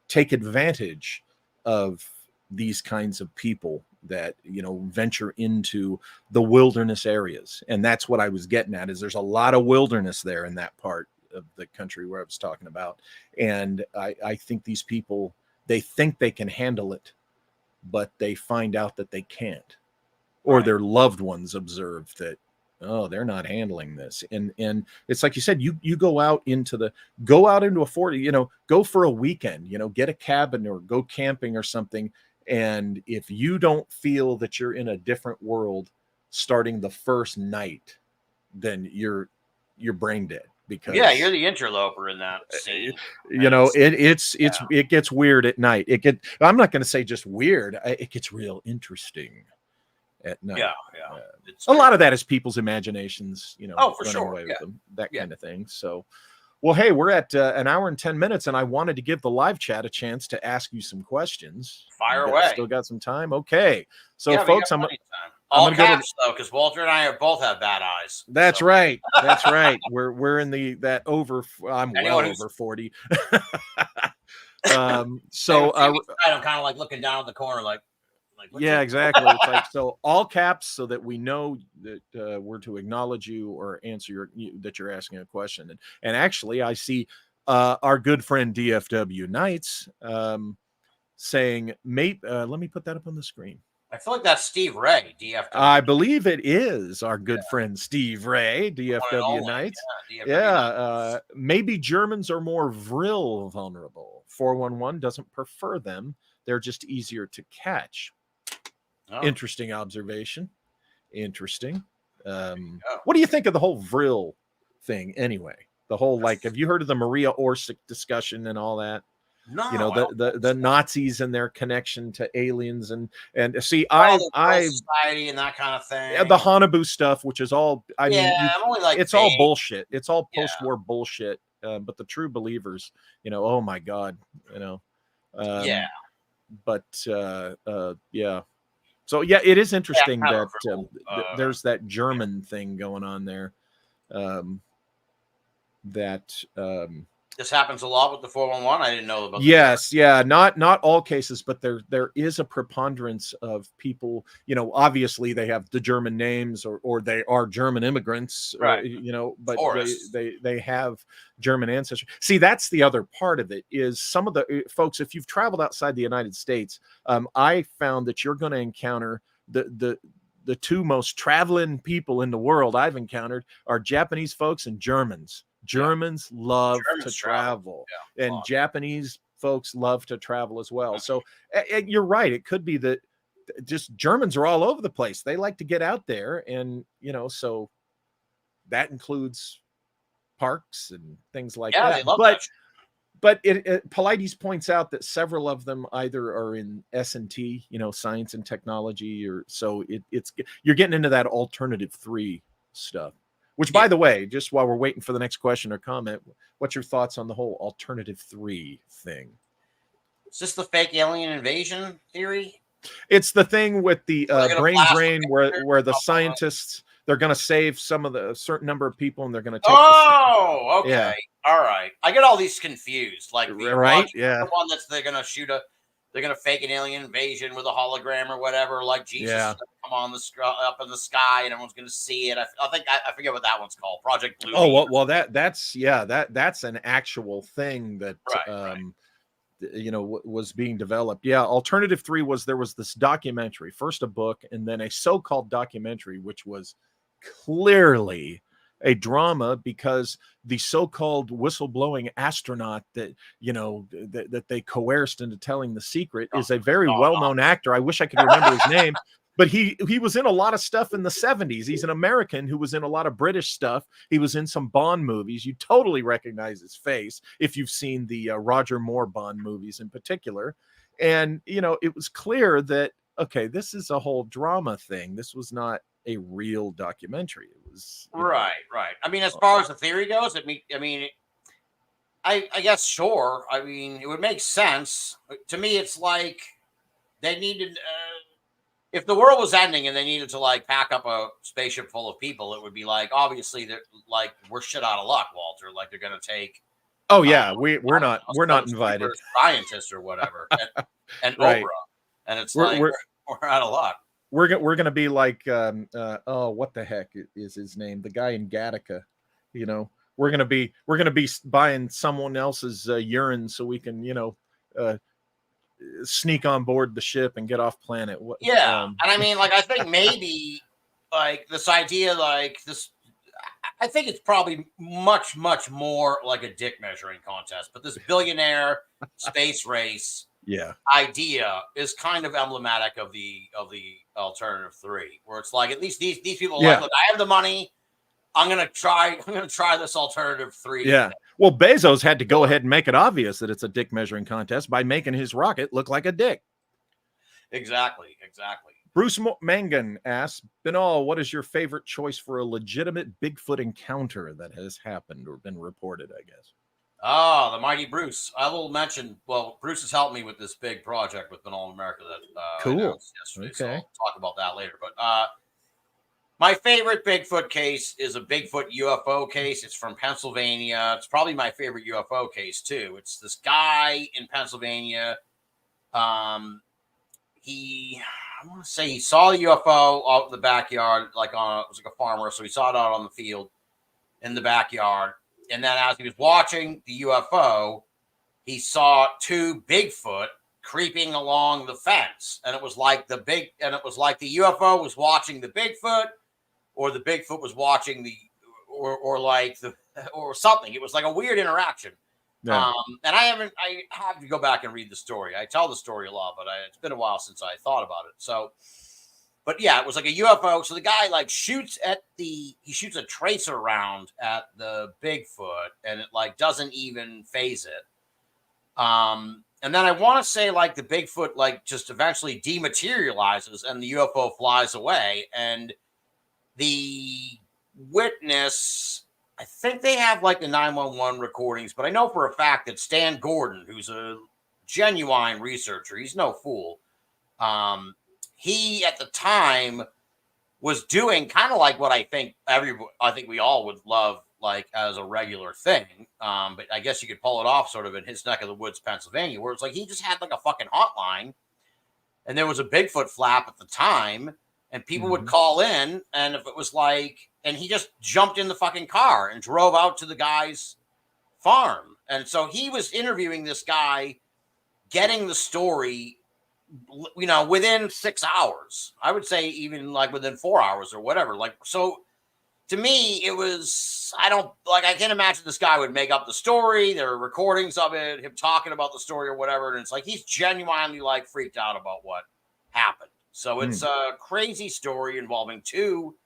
Speaker 1: take advantage of these kinds of people that, you know, venture into the wilderness areas. And that's what I was getting at, is there's a lot of wilderness there in that part of the country where I was talking about. And I think these people, they think they can handle it, but they find out that they can't, or their loved ones observe that, oh, they're not handling this. And it's like you said, you go out into a 40, you know, go for a weekend, you know, get a cabin or go camping or something. And if you don't feel that you're in a different world starting the first night, then you're brain dead. Because
Speaker 2: you're the interloper in that scene.
Speaker 1: You know, it gets weird at night. I'm not going to say just weird. It gets real interesting at night. A lot of that is people's imaginations, you know,
Speaker 2: for sure.
Speaker 1: Away with them, that kind of thing. So, well, hey, we're at an hour and 10 minutes, and I wanted to give the live chat a chance to ask you some questions.
Speaker 2: Fire away.
Speaker 1: Still got some time. Okay. So, folks,
Speaker 2: all caps though, because Walter and I both have bad eyes.
Speaker 1: That's right. That's right. We're in that over. I'm well over 40. So
Speaker 2: I'm kind of like looking down at the corner, like
Speaker 1: yeah, exactly. It's like, so all caps, so that we know that we're to acknowledge you or answer that you're asking a question. And actually, I see our good friend DFW Knights saying, "Mate, let me put that up on the screen."
Speaker 2: I feel like that's Steve Ray, DFW.
Speaker 1: I believe it is our good friend Steve Ray, DFW Knights. Maybe Germans are more vril vulnerable. 411 doesn't prefer them. They're just easier to catch. Oh. Interesting observation. Interesting. What do you think of the whole vril thing anyway? The whole, like, have you heard of the Maria Orsic discussion and all that?
Speaker 2: No,
Speaker 1: you know, the Nazis and their connection to aliens and see,
Speaker 2: I society and that kind of thing.
Speaker 1: Yeah, the Hanabu stuff, which is all, I mean, it's all bullshit. It's all post-war bullshit. But the true believers, you know, oh my God, you know, But yeah. So yeah, it is interesting that there's that German thing going on there.
Speaker 2: This happens a lot with the 411. I didn't know about.
Speaker 1: Yes, yeah, not all cases, but there is a preponderance of people. You know, obviously they have the German names, or they are German immigrants,
Speaker 2: right?
Speaker 1: You know, but they have German ancestry. See, that's the other part of it. Is some of the folks, if you've traveled outside the United States, I found that you're going to encounter the two most traveling people in the world I've encountered are Japanese folks and Germans. Germans love to travel, and Japanese folks love to travel as well. So you're right. It could be that just Germans are all over the place. They like to get out there, and you know, so that includes parks and things like that.
Speaker 2: They love that.
Speaker 1: But Paulides points out that several of them either are in S&T, you know, science and technology, or so it's you're getting into that alternative 3 stuff. Which, by the way, just while we're waiting for the next question or comment, what's your thoughts on the whole alternative 3 thing?
Speaker 2: Is this the fake alien invasion theory?
Speaker 1: It's the thing with the brain drain where the scientists, they're going to save a certain number of people, and they're going to take.
Speaker 2: Oh, okay. Yeah. All right. I get all these confused. Like,
Speaker 1: right? Yeah.
Speaker 2: The one they're going to they're going to fake an alien invasion with a hologram or whatever. Like Jesus is going to come on up in the sky and everyone's going to see it. I forget what that one's called. Project Blue.
Speaker 1: Oh, well, that's an actual thing that, you know, was being developed. Yeah. Alternative 3 there was this documentary, first a book and then a so-called documentary, which was clearly a drama, because the so-called whistleblowing astronaut that, you know, that they coerced into telling the secret is a very well-known actor. I wish I could remember his name, but he was in a lot of stuff in the 70s. He's an American who was in a lot of British stuff. He was in some Bond movies. You totally recognize his face if you've seen the Roger Moore Bond movies in particular. And, you know, it was clear that, okay, this is a whole drama thing. This was not a real documentary. It was
Speaker 2: right. I mean, as far as the theory goes, I guess sure. I mean, it would make sense to me. It's like they needed, if the world was ending and they needed to like pack up a spaceship full of people, it would be like, obviously they're like, we're shit out of luck, Walter. Like they're gonna take.
Speaker 1: Oh yeah, we're not invited.
Speaker 2: Scientists or whatever, and Oprah, and it's like we're out of luck.
Speaker 1: We're gonna be like oh, what the heck is his name? The guy in Gattaca, you know. We're gonna be buying someone else's urine so we can, you know, sneak on board the ship and get off planet.
Speaker 2: Yeah, and I mean, like, I think maybe like this idea, like this. I think it's probably much more like a dick measuring contest, but this billionaire space race idea is kind of emblematic of the alternative three, where it's like at least these people are like, look, I have the money. I'm gonna try this alternative three.
Speaker 1: Yeah. Well, Bezos had to go ahead and make it obvious that it's a dick measuring contest by making his rocket look like a dick.
Speaker 2: Exactly.
Speaker 1: Bruce Mangan asks, Binnall, what is your favorite choice for a legitimate Bigfoot encounter that has happened or been reported, I guess?
Speaker 2: Oh, the mighty Bruce. I will mention, well, Bruce has helped me with this big project with Banal of America that
Speaker 1: cool.
Speaker 2: I announced yesterday, so I'll talk about that later. But my favorite Bigfoot case is a Bigfoot UFO case. It's from Pennsylvania. It's probably my favorite UFO case, too. It's this guy in Pennsylvania. I want to say he saw the UFO out in the backyard, like it was like a farmer. So he saw it out on the field in the backyard. And then as he was watching the UFO, he saw two Bigfoot creeping along the fence. And it was like the UFO was watching the Bigfoot, or the Bigfoot was watching or something. It was like a weird interaction. Yeah. And I have to go back and read the story. I tell the story a lot, but it's been a while since I thought about it. So, but yeah, it was like a UFO. So the guy like shoots a tracer round at the Bigfoot, and it like doesn't even phase it. And then I want to say like the Bigfoot like just eventually dematerializes and the UFO flies away, and the witness, I think they have like the 911 recordings, but I know for a fact that Stan Gordon, who's a genuine researcher, he's no fool. He at the time was doing kind of like what I think we all would love like as a regular thing. But I guess you could pull it off sort of in his neck of the woods, Pennsylvania, where it's like he just had like a fucking hotline, and there was a Bigfoot flap at the time. And people would call in, and if it was like, and he just jumped in the fucking car and drove out to the guy's farm. And so he was interviewing this guy, getting the story, you know, within 6 hours. I would say even like within 4 hours or whatever. Like, so to me, it was, I can't imagine this guy would make up the story. There are recordings of it, him talking about the story or whatever. And it's like, he's genuinely like freaked out about what happened. So it's a crazy story involving two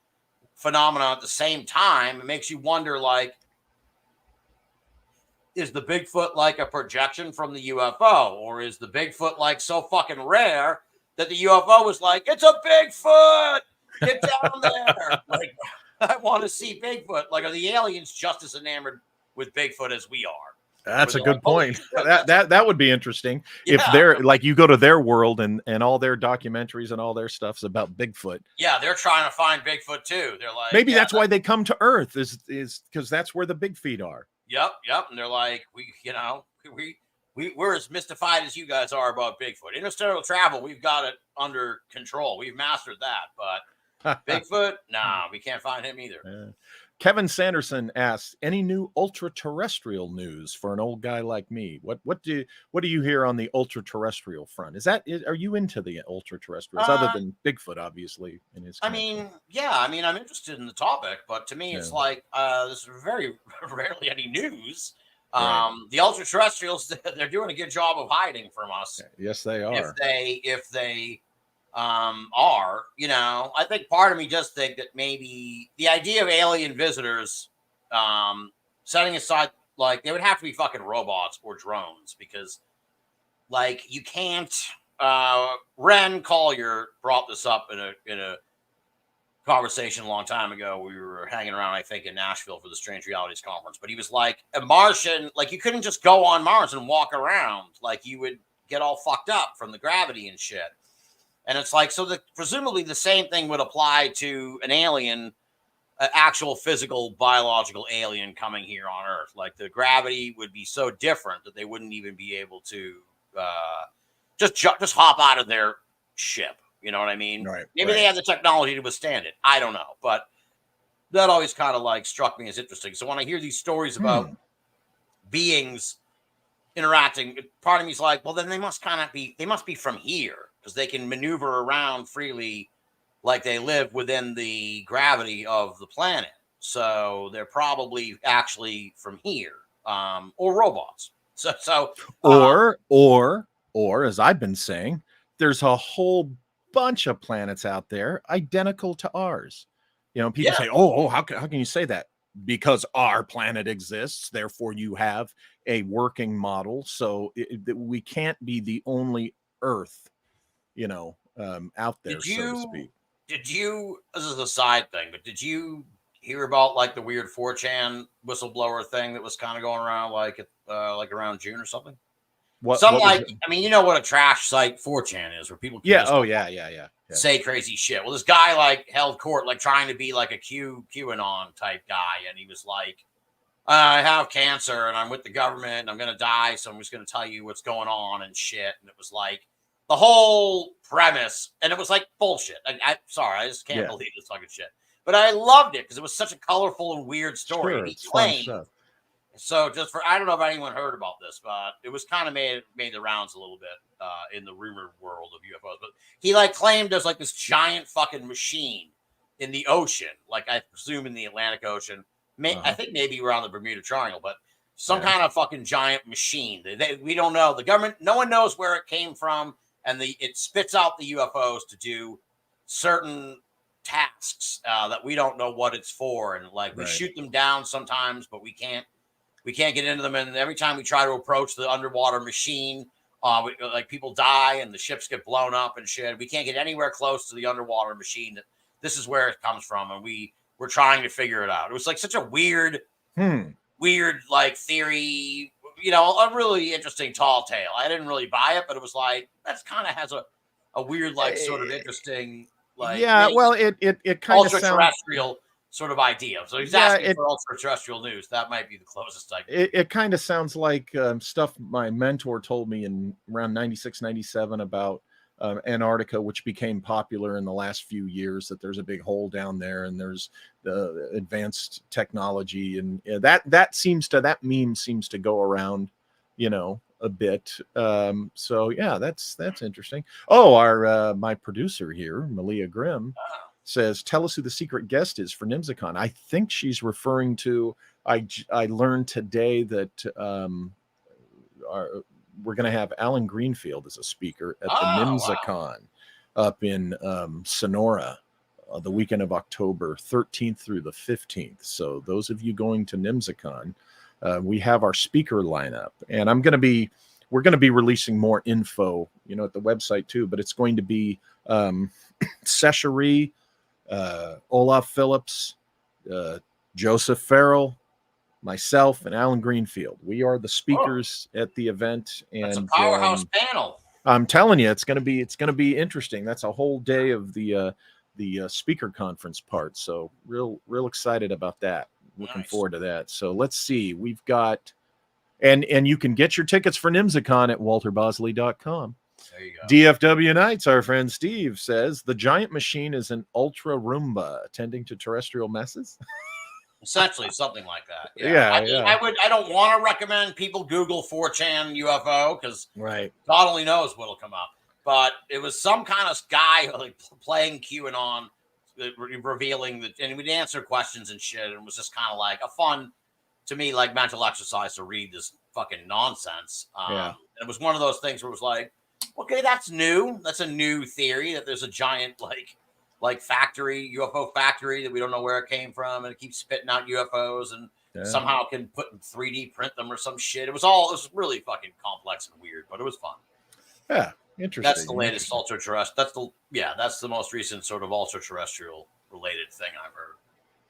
Speaker 2: phenomena at the same time. It makes you wonder, like, is the Bigfoot like a projection from the UFO? Or is the Bigfoot like so fucking rare that the UFO was like, it's a Bigfoot! Get down there! Like, I want to see Bigfoot. Like, are the aliens just as enamored with Bigfoot as we are?
Speaker 1: That's a good point. That would be interesting. Yeah. If they're like, you go to their world and all their documentaries and all their stuff's about Bigfoot.
Speaker 2: Yeah, they're trying to find Bigfoot too. They're like,
Speaker 1: maybe that's why they come to Earth is because that's where the big feet are.
Speaker 2: Yep. And they're like, we're as mystified as you guys are about Bigfoot. Interstellar travel, we've got it under control. We've mastered that, but Bigfoot, nah, we can't find him either.
Speaker 1: Kevin Sanderson asks, any new ultra-terrestrial news for an old guy like me? What do you hear on the ultra-terrestrial front? Are you into the ultra-terrestrials other than Bigfoot, obviously, in his connection?
Speaker 2: I'm interested in the topic, but to me, it's like there's very rarely any news. Right. The ultra-terrestrials, they're doing a good job of hiding from us.
Speaker 1: Yes, they are.
Speaker 2: If they are, you know, I think part of me just think that maybe the idea of alien visitors, setting aside, like, they would have to be fucking robots or drones, because like you can't, Ren Collier brought this up in a conversation a long time ago. We were hanging around, I think, in Nashville for the Strange Realities conference, but he was like, a Martian, like, you couldn't just go on Mars and walk around, like, you would get all fucked up from the gravity and shit. And it's like, so presumably the same thing would apply to an alien, an actual physical biological alien coming here on Earth. Like, the gravity would be so different that they wouldn't even be able to just hop out of their ship. You know what I mean?
Speaker 1: Right.
Speaker 2: Maybe they have the technology to withstand it. I don't know, but that always kind of like struck me as interesting. So when I hear these stories about beings interacting, part of me's like, well, then they must be from here because they can maneuver around freely, like they live within the gravity of the planet. So they're probably actually from here, or robots. So
Speaker 1: Or as I've been saying, there's a whole bunch of planets out there identical to ours. You know, people say, "Oh, how can you say that?" Because our planet exists, therefore you have a working model. So we can't be the only Earth, you know, out there, so to speak.
Speaker 2: Did you? This is a side thing, but did you hear about like the weird 4chan whistleblower thing that was kind of going around like around June or something?
Speaker 1: What
Speaker 2: I mean, you know what a trash site 4chan is, where people can just say crazy shit. Well, this guy like held court, like trying to be like a QAnon type guy, and he was like, "I have cancer, and I'm with the government, and I'm gonna die, so I'm just gonna tell you what's going on and shit." And it was like the whole premise, and it was like bullshit. Sorry, I just can't believe this fucking shit. But I loved it because it was such a colorful and weird story.
Speaker 1: Sure,
Speaker 2: and he
Speaker 1: it's
Speaker 2: claimed.
Speaker 1: fun stuff.
Speaker 2: So I don't know if anyone heard about this, but it was kind of made the rounds a little bit in the rumor world of UFOs. But he like claimed there's like this giant fucking machine in the ocean, like I presume in the Atlantic Ocean. I think maybe around the Bermuda Triangle, but some kind of fucking giant machine. We don't know. The government, no one knows where it came from, and it spits out the UFOs to do certain tasks that we don't know what it's for, and like we shoot them down sometimes, but we can't get into them. And every time we try to approach the underwater machine, like people die and the ships get blown up and shit. We can't get anywhere close to the underwater machine. This is where it comes from, and we're trying to figure it out. It was like such a weird like theory, you know, a really interesting tall tale. I didn't really buy it, but it was like that's kind of has a weird like sort of interesting like
Speaker 1: it kind of
Speaker 2: ultra-terrestrial sort of idea. So he's asking for ultra-terrestrial news. That might be the closest I can.
Speaker 1: It kind of sounds like stuff my mentor told me in around 96, 97 about Antarctica, which became popular in the last few years, that there's a big hole down there and there's the advanced technology. And that meme seems to go around, you know, a bit. So yeah, that's interesting. Oh, my producer here, Malia Grimm, says, tell us who the secret guest is for NIMSACon. I think she's referring to, I learned today that we're going to have Alan Greenfield as a speaker at the NIMSACon up in Sonora the weekend of October 13th through the 15th. So those of you going to NIMSACon, we have our speaker lineup, and we're going to be releasing more info, you know, at the website too, but it's going to be Sesharie, Olaf Phillips, Joseph Farrell, myself, and Alan Greenfield. We are the speakers at the event, and
Speaker 2: it's a powerhouse panel.
Speaker 1: I'm telling you, it's going to be interesting. That's a whole day of the speaker conference part. So real excited about that. Looking forward to that. So let's see. We've got, and you can get your tickets for NIMSACon at walterbosley.com.
Speaker 2: There you go.
Speaker 1: DFW Nights, our friend Steve says, the giant machine is an ultra Roomba attending to terrestrial messes.
Speaker 2: Essentially, something like that. I don't want to recommend people Google 4chan UFO because God only knows what'll come up. But it was some kind of guy like playing QAnon, revealing that, and we'd answer questions and shit. And it was just kind of like a fun, to me, like mental exercise to read this fucking nonsense. It was one of those things where it was like, okay, that's new. That's a new theory that there's a giant like factory, UFO factory that we don't know where it came from, and it keeps spitting out UFOs and somehow can 3D print them or some shit. It was really fucking complex and weird, but it was fun.
Speaker 1: Yeah, interesting.
Speaker 2: That's the latest ultra-terrestrial. That's the most recent sort of ultra-terrestrial related thing I've heard.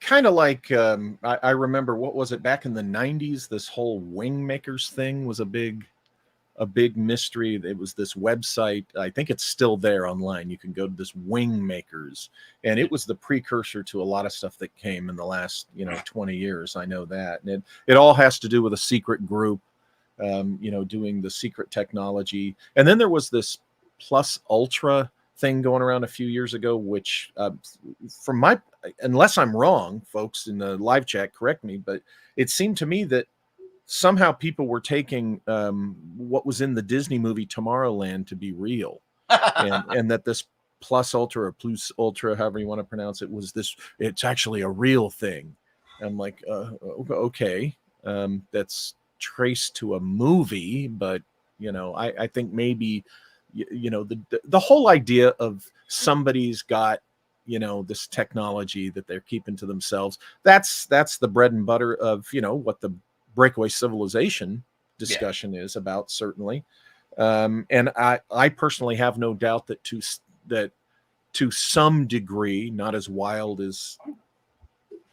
Speaker 1: Kind of like I remember, what was it, back in the 90s? This whole wing makers thing was a big mystery. It was this website. I think it's still there online. You can go to this wing makers, and it was the precursor to a lot of stuff that came in the last 20 years. I know that, and it all has to do with a secret group, doing the secret technology. And then there was this Plus Ultra thing going around a few years ago, which from my, unless I'm wrong, folks in the live chat, correct me, but it seemed to me that somehow people were taking what was in the Disney movie Tomorrowland to be real, and that this plus ultra or plus ultra, however you want to pronounce it, was this, it's actually a real thing. I'm like, okay, that's traced to a movie, but I think maybe the whole idea of somebody's got this technology that they're keeping to themselves, that's the bread and butter of what the breakaway civilization discussion is about, certainly. And I personally have no doubt that to some degree, not as wild as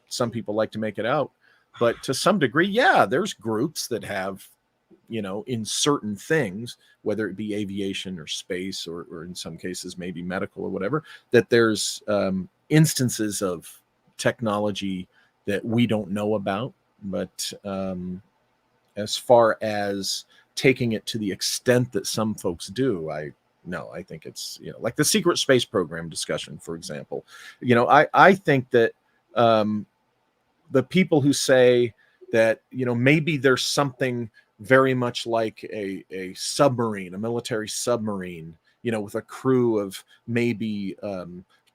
Speaker 1: some people like to make it out, but to some degree, yeah, there's groups that have, in certain things, whether it be aviation or space, or in some cases, maybe medical or whatever, that there's instances of technology that we don't know about. But as far as taking it to the extent that some folks do, I think it's, like the secret space program discussion, for example. I think that the people who say that, maybe there's something very much like a submarine, a military submarine, with a crew of maybe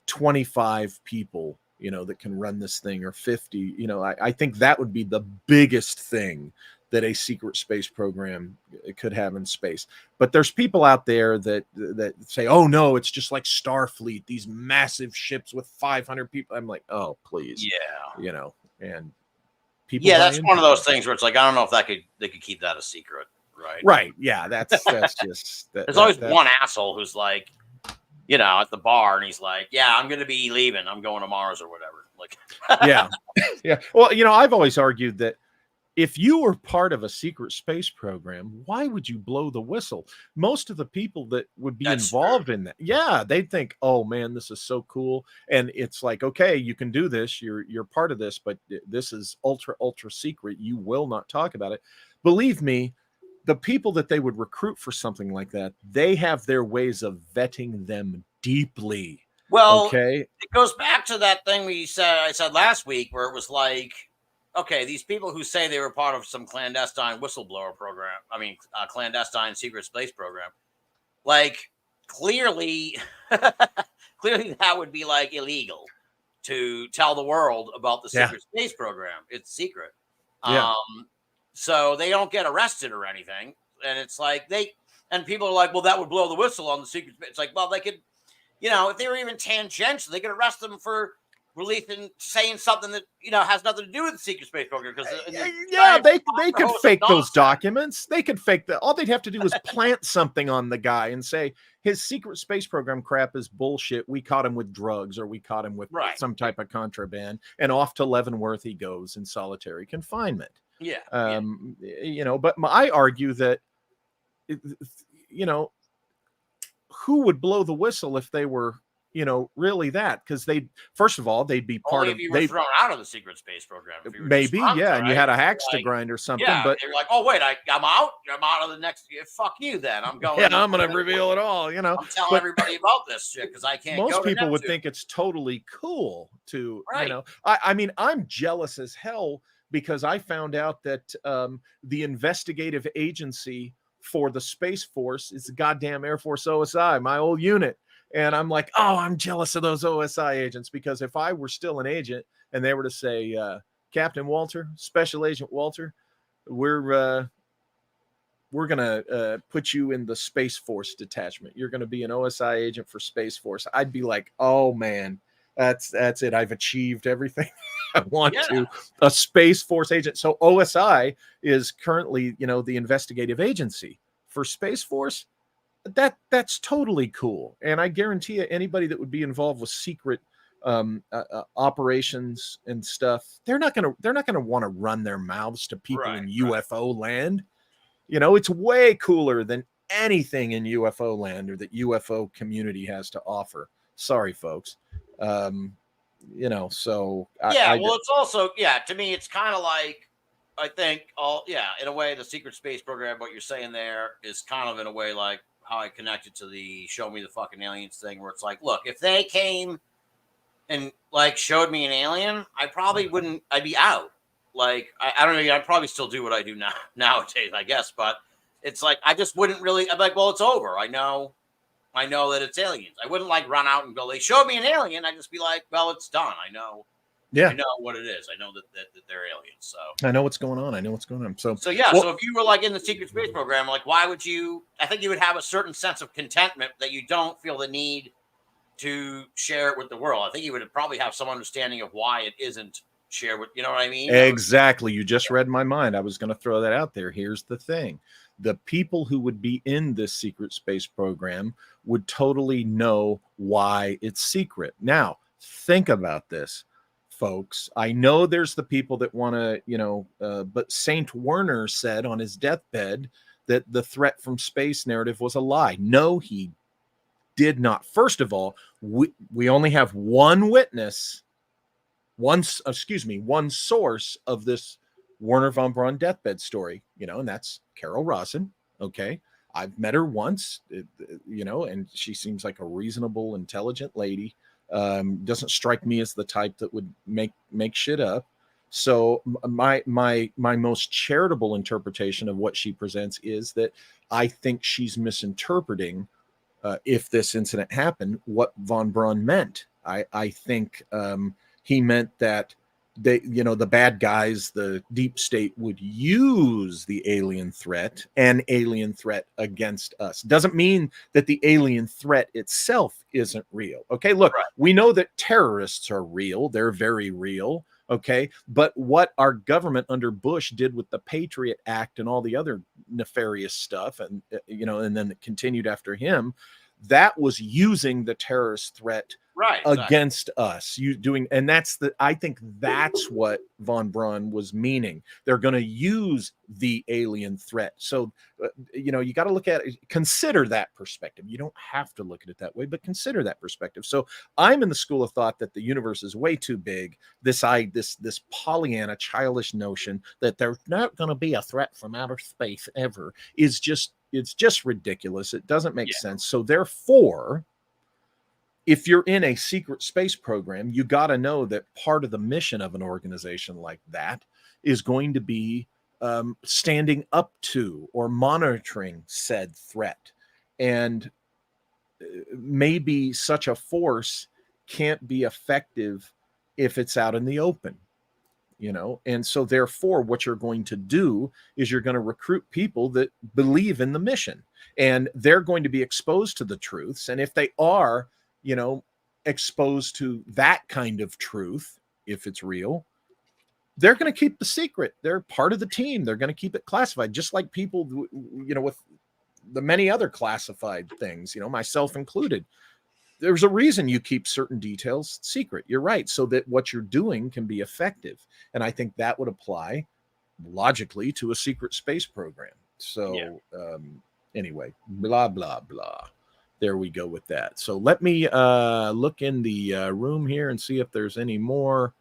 Speaker 1: 25 people, that can run this thing, or 50, I think that would be the biggest thing that a secret space program could have in space. But there's people out there that say, oh no, it's just like Starfleet, these massive ships with 500 people. I'm like, oh, please.
Speaker 2: Yeah.
Speaker 1: And people.
Speaker 2: Yeah, that's one of those things where it's like, I don't know if they could keep that a secret.
Speaker 1: Right. Yeah. That's just,
Speaker 2: there's always one asshole who's like, at the bar, and he's like, yeah, I'm going to be leaving. I'm going to Mars or whatever. Like,
Speaker 1: yeah. Yeah. Well, I've always argued that if you were part of a secret space program, why would you blow the whistle? Most of the people that would be involved in that, yeah, they'd think, oh man, this is so cool. And it's like, okay, you can do this. You're part of this, but this is ultra, ultra secret. You will not talk about it. Believe me, the people that they would recruit for something like that, they have their ways of vetting them deeply.
Speaker 2: Well,
Speaker 1: okay,
Speaker 2: it goes back to that thing I said last week, where it was like, okay, these people who say they were part of some clandestine whistleblower program, clandestine secret space program, like, clearly that would be like illegal to tell the world about the secret space program. It's secret.
Speaker 1: Yeah.
Speaker 2: So they don't get arrested or anything. And it's like people are like, well, that would blow the whistle on the secret space. It's like, well, they could, if they were even tangential, they could arrest them for releasing, saying something that has nothing to do with the secret space program. Because
Speaker 1: they could fake those documents. They could fake that. All they'd have to do is plant something on the guy and say his secret space program crap is bullshit. We caught him with drugs, or we caught him with some type of contraband, and off to Leavenworth he goes in solitary confinement.
Speaker 2: Yeah.
Speaker 1: But I argue that who would blow the whistle if they were really that? Because first of all, they'd be part of.
Speaker 2: If you were thrown out of the secret space program,
Speaker 1: maybe, yeah, and you had a axe to grind or something.
Speaker 2: Yeah,
Speaker 1: but
Speaker 2: you're like, oh wait, I'm out of the next. Fuck you, then I'm going.
Speaker 1: Yeah, I'm going to reveal it all.
Speaker 2: I'm telling everybody about this shit because I can't.
Speaker 1: Most people would think it's totally cool to, I'm jealous as hell because I found out that the investigative agency for the Space Force is the goddamn Air Force OSI, my old unit. And I'm like, oh, I'm jealous of those OSI agents, because if I were still an agent and they were to say, Captain Walter, Special Agent Walter, we're going to put you in the Space Force detachment. You're going to be an OSI agent for Space Force. I'd be like, oh man, that's it. I've achieved everything I want to. A Space Force agent. So OSI is currently, the investigative agency for Space Force. That's totally cool. And I guarantee you, anybody that would be involved with secret operations and stuff, they're not going to want to run their mouths to people in UFO land. It's way cooler than anything in UFO land or that UFO community has to offer. Sorry, folks. So
Speaker 2: it's also, to me, it's kind of like, I think in a way, the secret space program, what you're saying there is kind of in a way like, how I connected to the show me the fucking aliens thing, where it's like, look, if they came and like showed me an alien, I probably wouldn't. I'd be out. Like I don't know. I'd probably still do what I do now nowadays, I guess. But it's like I just wouldn't really. I'm like, well, it's over. I know that it's aliens. I wouldn't like run out and go, they showed me an alien. I'd just be like, well, it's done. I know what it is. I know that they're aliens. So
Speaker 1: I know what's going on. So
Speaker 2: yeah.
Speaker 1: well,
Speaker 2: So if you were like in the secret space program, like, why would you? I think you would have a certain sense of contentment that you don't feel the need to share it with the world. I think you would probably have some understanding of why it isn't shared with, you know what I mean?
Speaker 1: exactly. You just read my mind. I was going to throw that out there. Here's the thing. The people who would be in this secret space program would totally know why it's secret. Now, think about this, folks. I know there's the people that want to, but Saint Werner said on his deathbed that the threat from space narrative was a lie. No, he did not. First of all, we only have one witness, one source of this Werner von Braun deathbed story, and that's Carol Rosin. Okay. I've met her once, and she seems like a reasonable, intelligent lady. Doesn't strike me as the type that would make shit up. So my most charitable interpretation of what she presents is that I think she's misinterpreting, if this incident happened, what von Braun meant. I think he meant that the bad guys, the deep state, would use the alien threat against us. Doesn't mean that the alien threat itself isn't real. Okay, look,
Speaker 2: Right.
Speaker 1: We know that terrorists are real. They're very real. Okay, but what our government under Bush did with the Patriot Act and all the other nefarious stuff, and then it continued after him, that was using the terrorist threat against us. I think that's what von Braun was meaning. They're going to use the alien threat. So, you got to look at it, consider that perspective. You don't have to look at it that way, but consider that perspective. So I'm in the school of thought that the universe is way too big. This Pollyanna childish notion that there's not going to be a threat from outer space ever it's just ridiculous. It doesn't make sense. So therefore, if you're in a secret space program, you got to know that part of the mission of an organization like that is going to be standing up to or monitoring said threat. And maybe such a force can't be effective if it's out in the open, and so therefore what you're going to do is you're going to recruit people that believe in the mission, and they're going to be exposed to the truths. And if they are exposed to that kind of truth, if it's real, they're going to keep the secret. They're part of the team. They're going to keep it classified, just like people, with the many other classified things, myself included. There's a reason you keep certain details secret. You're right. So that what you're doing can be effective. And I think that would apply logically to a secret space program. So anyway, blah, blah, blah. There we go with that. So let me look in the room here and see if there's any more.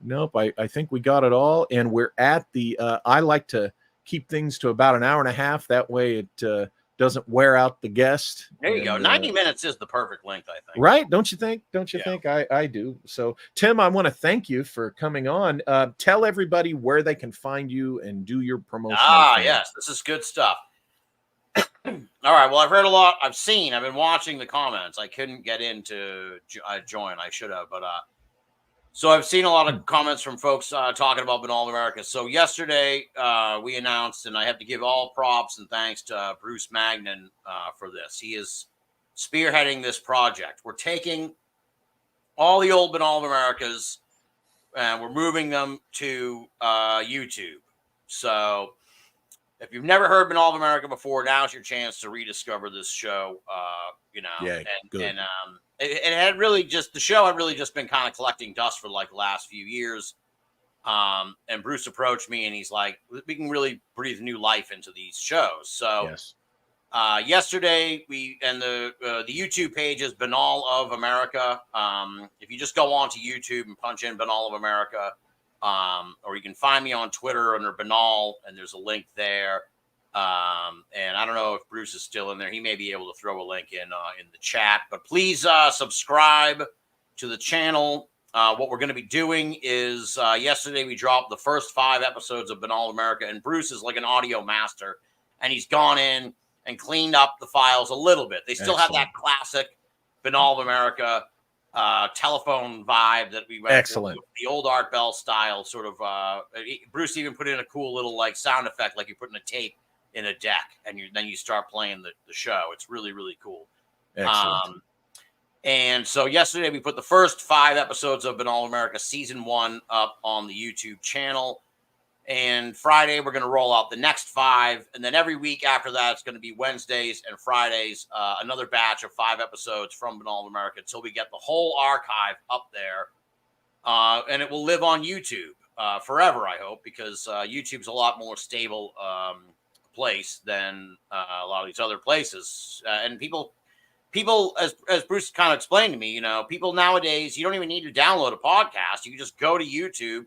Speaker 1: Nope, I think we got it all. And we're at the, I like to keep things to about an hour and a half. That way it doesn't wear out the guest.
Speaker 2: There you go. 90 minutes is the perfect length, I think.
Speaker 1: Right? Don't you think? Don't you think? I do. So, Tim, I want to thank you for coming on. Tell everybody where they can find you and do your promotion.
Speaker 2: Yes. This is good stuff. All right. Well, I've heard a lot. I've been watching the comments. I couldn't get in to join. I should have, but so I've seen a lot of comments from folks talking about Banal of America. So yesterday we announced, and I have to give all props and thanks to Bruce Magnan for this. He is spearheading this project. We're taking all the old Banal of Americas and we're moving them to YouTube. So if you've never heard Banal of America before, now's your chance to rediscover this show. It had really just, the show had really just been kind of collecting dust for like the last few years. And Bruce approached me and he's like, we can really breathe new life into these shows. So yesterday the YouTube page is Banal of America. If you just go on to YouTube and punch in Banal of America, or you can find me on Twitter under Banal, and there's a link there. And I don't know if Bruce is still in there. He may be able to throw a link in the chat. But please subscribe to the channel. What we're going to be doing is yesterday we dropped the first 5 episodes of Banal of America, and Bruce is like an audio master, and he's gone in and cleaned up the files a little bit. They still have that classic Banal of America telephone vibe that we went for, the old Art Bell style sort of. Bruce even put in a cool little like sound effect, like you're putting a tape in a deck, and then you start playing the show. It's really, really cool.
Speaker 1: Excellent.
Speaker 2: And so yesterday we put the first 5 episodes of Banal of America season 1 up on the YouTube channel. And Friday we're going to roll out the next 5. And then every week after that, it's going to be Wednesdays and Fridays, another batch of 5 episodes from Banal of America until we get the whole archive up there. And it will live on YouTube forever, I hope, because YouTube's a lot more stable place than a lot of these other places. And people, as Bruce kind of explained to me, you know, people nowadays, you don't even need to download a podcast. You can just go to YouTube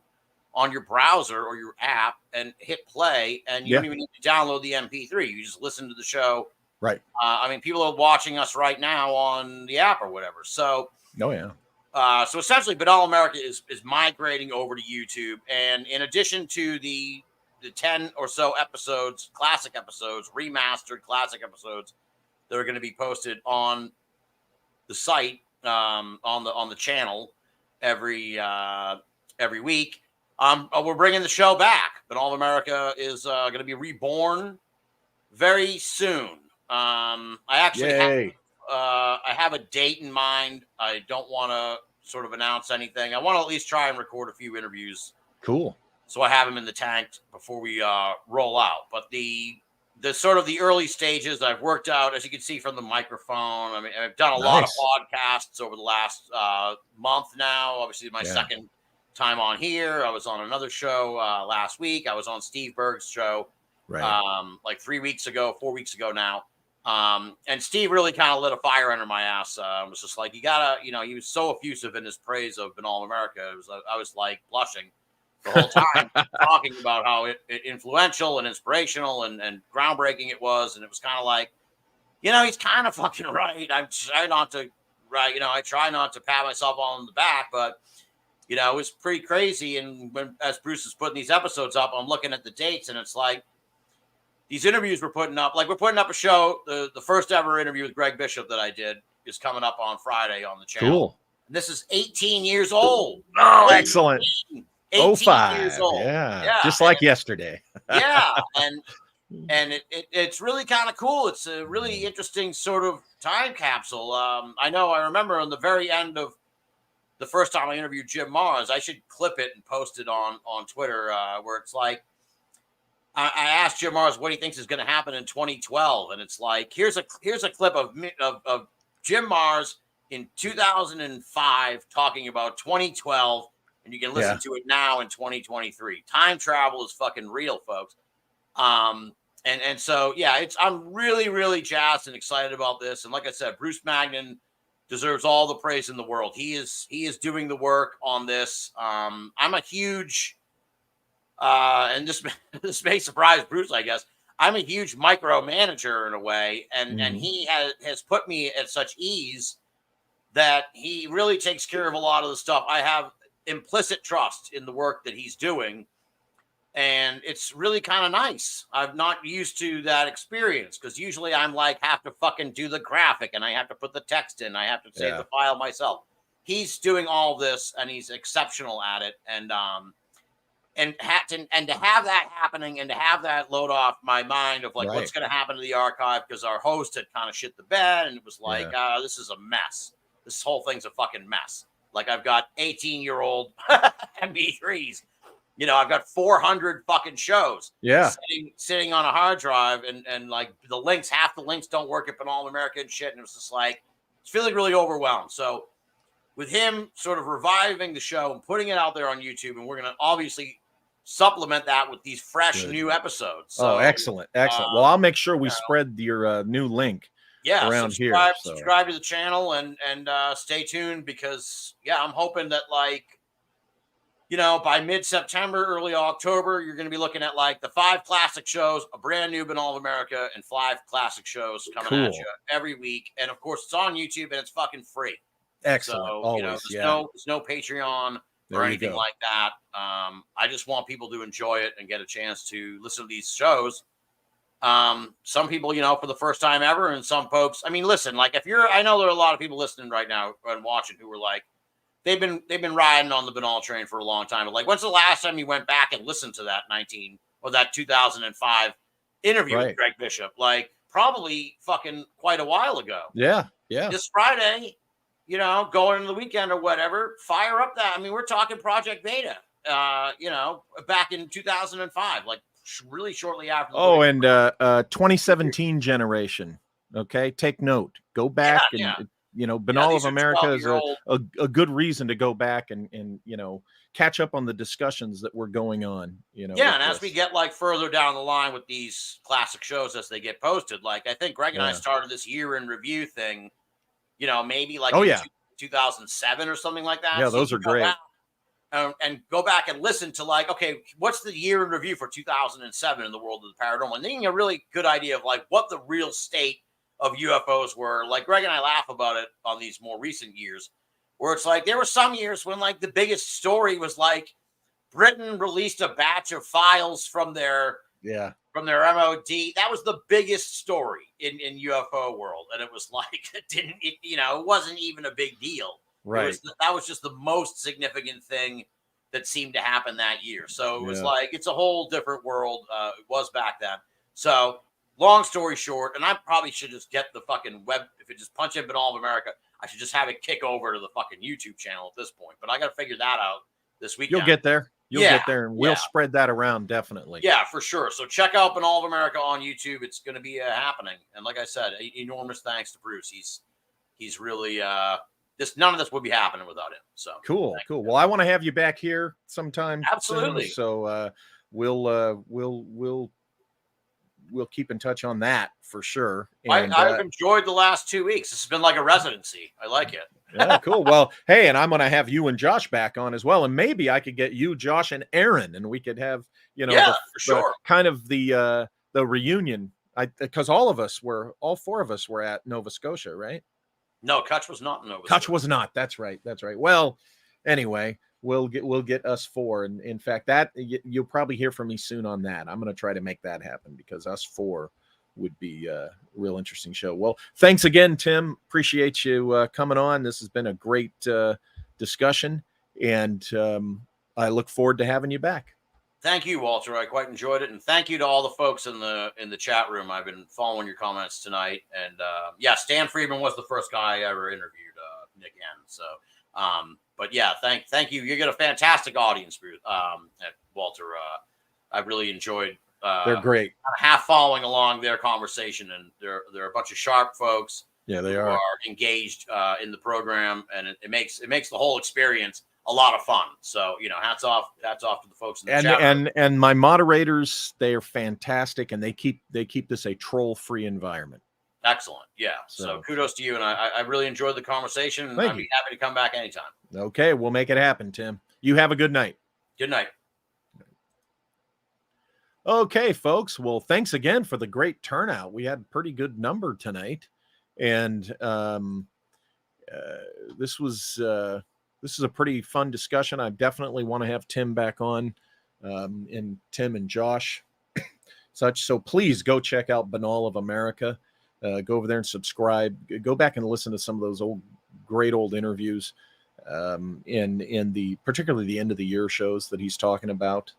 Speaker 2: on your browser or your app and hit play, and you don't even need to download the MP3. You just listen to the show.
Speaker 1: Right.
Speaker 2: I mean, people are watching us right now on the app or whatever. So, so essentially, Banal America is migrating over to YouTube, and in addition to the 10 or so episodes, classic episodes, remastered classic episodes that are going to be posted on the site, on the channel every week. We're bringing the show back. Banal of America is going to be reborn very soon. I actually I have a date in mind. I don't want to sort of announce anything. I want to at least try and record a few interviews.
Speaker 1: Cool.
Speaker 2: So I have them in the tank before we roll out. But the sort of the early stages I've worked out, as you can see from the microphone. I mean, I've done a lot of podcasts over the last month now. Obviously, my second time on here. I was on another show last week. I was on Steve Berg's show like 4 weeks ago now. And Steve really kind of lit a fire under my ass. It was just like, you gotta, you know, he was so effusive in his praise of Banal of America. I was like blushing the whole time, talking about how influential and inspirational and groundbreaking it was. And it was kind of like, you know, he's kind of fucking right. I try not to pat myself on the back, but you know, it was pretty crazy. And as Bruce is putting these episodes up, I'm looking at the dates, and it's like these interviews we're putting up. Like, we're putting up a show. The first ever interview with Greg Bishop that I did is coming up on Friday on the channel.
Speaker 1: Cool.
Speaker 2: And this is 18 years old.
Speaker 1: Oh, excellent.
Speaker 2: 18 years old.
Speaker 1: Yeah. Just like yesterday.
Speaker 2: And it's really kind of cool. It's a really interesting sort of time capsule. I remember on the very end of the first time I interviewed Jim Mars, I should clip it and post it on Twitter, where it's like, I asked Jim Mars what he thinks is going to happen in 2012. And it's like, here's a clip of Jim Mars in 2005 talking about 2012. And you can listen to it now in 2023. Time travel is fucking real, folks. And so, I'm really, really jazzed and excited about this. And like I said, Bruce Magnan deserves all the praise in the world. He is doing the work on this. I'm a huge, and this may surprise Bruce, I guess. I'm a huge micromanager in a way, and he has put me at such ease that he really takes care of a lot of the stuff. I have implicit trust in the work that he's doing, and it's really kind of nice. I'm not used to that experience, because usually I'm like, have to fucking do the graphic, and I have to put the text in. I have to save the file myself. He's doing all this, and he's exceptional at it. And to have that happening, and to have that load off my mind of like what's going to happen to the archive, because our host had kind of shit the bed, and it was like, this is a mess. This whole thing's a fucking mess. Like, I've got 18-year-old MP3s. You know, I've got 400 fucking shows sitting on a hard drive, and like half the links don't work at Banal of America and shit. And it was just like, it's feeling really overwhelmed. So with him sort of reviving the show and putting it out there on YouTube, and we're going to obviously supplement that with these fresh new episodes. So,
Speaker 1: excellent. Well, I'll make sure we spread your new link around here.
Speaker 2: Subscribe to the channel and stay tuned, because I'm hoping that, like, by mid-September, early October, you're going to be looking at like the 5 classic shows, a brand new Banal of America, and 5 classic shows coming at you every week. And of course, it's on YouTube and it's fucking free.
Speaker 1: Excellent.
Speaker 2: So,
Speaker 1: Always,
Speaker 2: there's no Patreon or anything
Speaker 1: go.
Speaker 2: like that. I just want people to enjoy it and get a chance to listen to these shows. Some people, for the first time ever, and some folks, I mean, listen, like I know there are a lot of people listening right now and watching who were like, they've been riding on the Banal train for a long time. But like, when's the last time you went back and listened to that 2005 interview with Greg Bishop? Like, probably fucking quite a while ago.
Speaker 1: Yeah.
Speaker 2: This Friday, going into the weekend or whatever, fire up that. I mean, we're talking Project Beta, back in 2005, like really shortly after.
Speaker 1: And 2017 generation. Okay. Take note. Go back and Banal of America is a good reason to go back and catch up on the discussions that were going on. And
Speaker 2: as we get like further down the line with these classic shows as they get posted, like I think Greg and I started this year in review thing, maybe like 2007 or something like that.
Speaker 1: Yeah, those are great.
Speaker 2: And go back and listen to like, okay, what's the year in review for 2007 in the world of the paranormal? And then you get a really good idea of like what the real state of UFOs were. Like Greg and I laugh about it on these more recent years, where it's like there were some years when like the biggest story was like Britain released a batch of files from their MOD. That was the biggest story in UFO world, and it was like it wasn't even a big deal.
Speaker 1: Right.
Speaker 2: That was just the most significant thing that seemed to happen that year. So it was like it's a whole different world. It was back then. So long story short, and I probably should just get the fucking web. If it just punch in Banal of America, I should just have it kick over to the fucking YouTube channel at this point. But I got to figure that out this weekend.
Speaker 1: You'll get there. You'll get there, and we'll spread that around definitely. Yeah,
Speaker 2: for sure. So check out Banal of America on YouTube. It's going to be happening. And like I said, enormous thanks to Bruce. He's really none of this would be happening without him. So
Speaker 1: cool. Well, I want to have you back here sometime.
Speaker 2: Absolutely.
Speaker 1: Soon, so we'll keep in touch on that for sure. And
Speaker 2: I've enjoyed the last 2 weeks. This has been like a residency. I like it.
Speaker 1: Yeah, cool. Well, hey, and I'm going to have you and Josh back on as well. And maybe I could get you, Josh, and Aaron, and we could have,
Speaker 2: for sure.
Speaker 1: Kind of the reunion. Because all 4 of us were at Nova Scotia, right?
Speaker 2: No, Kutch was not in Nova Scotia.
Speaker 1: Kutch was not. That's right. Well, anyway, we'll get us 4. And in fact, that you'll probably hear from me soon on that. I'm going to try to make that happen because us 4 would be a real interesting show. Well, thanks again, Tim. Appreciate you coming on. This has been a great discussion, and I look forward to having you back.
Speaker 2: Thank you, Walter. I quite enjoyed it, and thank you to all the folks in the chat room. I've been following your comments tonight, and Stan Friedman was the first guy I ever interviewed, Nick N. So, but yeah, thank you. You get a fantastic audience, Walter. I really enjoyed.
Speaker 1: They're great.
Speaker 2: Half following along their conversation, and they're a bunch of sharp folks.
Speaker 1: Yeah, they
Speaker 2: who
Speaker 1: are
Speaker 2: engaged in the program, and it makes the whole experience a lot of fun. So hats off to the folks in the chat.
Speaker 1: And my moderators, they are fantastic, and they keep this a troll-free environment.
Speaker 2: Excellent. Yeah. So kudos to you, and I really enjoyed the conversation. And I'd be happy to come back anytime.
Speaker 1: Okay, we'll make it happen, Tim. You have a good night.
Speaker 2: Good night.
Speaker 1: Okay, folks. Well, thanks again for the great turnout. We had a pretty good number tonight, and this is a pretty fun discussion. I definitely want to have Tim back on, and Tim and Josh, such. So please go check out Banal of America. Go over there and subscribe. Go back and listen to some of those great old interviews, in particularly the end of the year shows that he's talking about.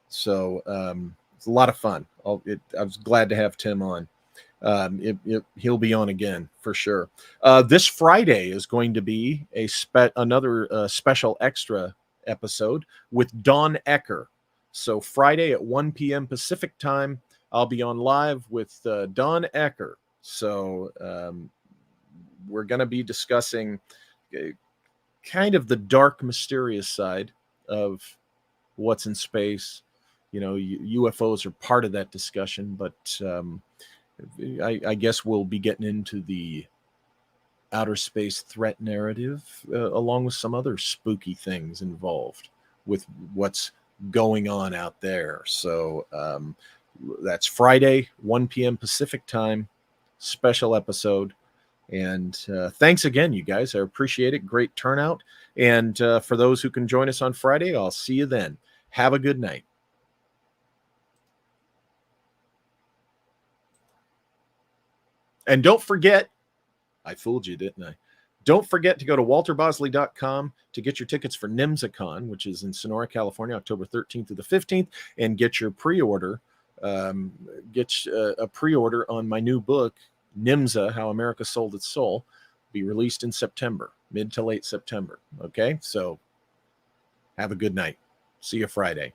Speaker 1: So. It's a lot of fun. I was glad to have Tim on. He'll be on again for sure. This Friday is going to be another special extra episode with Don Ecker. So Friday at 1 p.m. Pacific time, I'll be on live with Don Ecker. So we're going to be discussing kind of the dark, mysterious side of what's in space. UFOs are part of that discussion, but I guess we'll be getting into the outer space threat narrative along with some other spooky things involved with what's going on out there. So that's Friday, 1 p.m. Pacific time, special episode. And thanks again, you guys. I appreciate it. Great turnout. And for those who can join us on Friday, I'll see you then. Have a good night. And don't forget, I fooled you, didn't I? Don't forget to go to walterbosley.com to get your tickets for NIMSACon, which is in Sonora, California, October 13th through the 15th, and get your pre-order. Get a pre-order on my new book, NIMSA, How America Sold Its Soul, be released in September, mid to late September. Okay, so have a good night. See you Friday.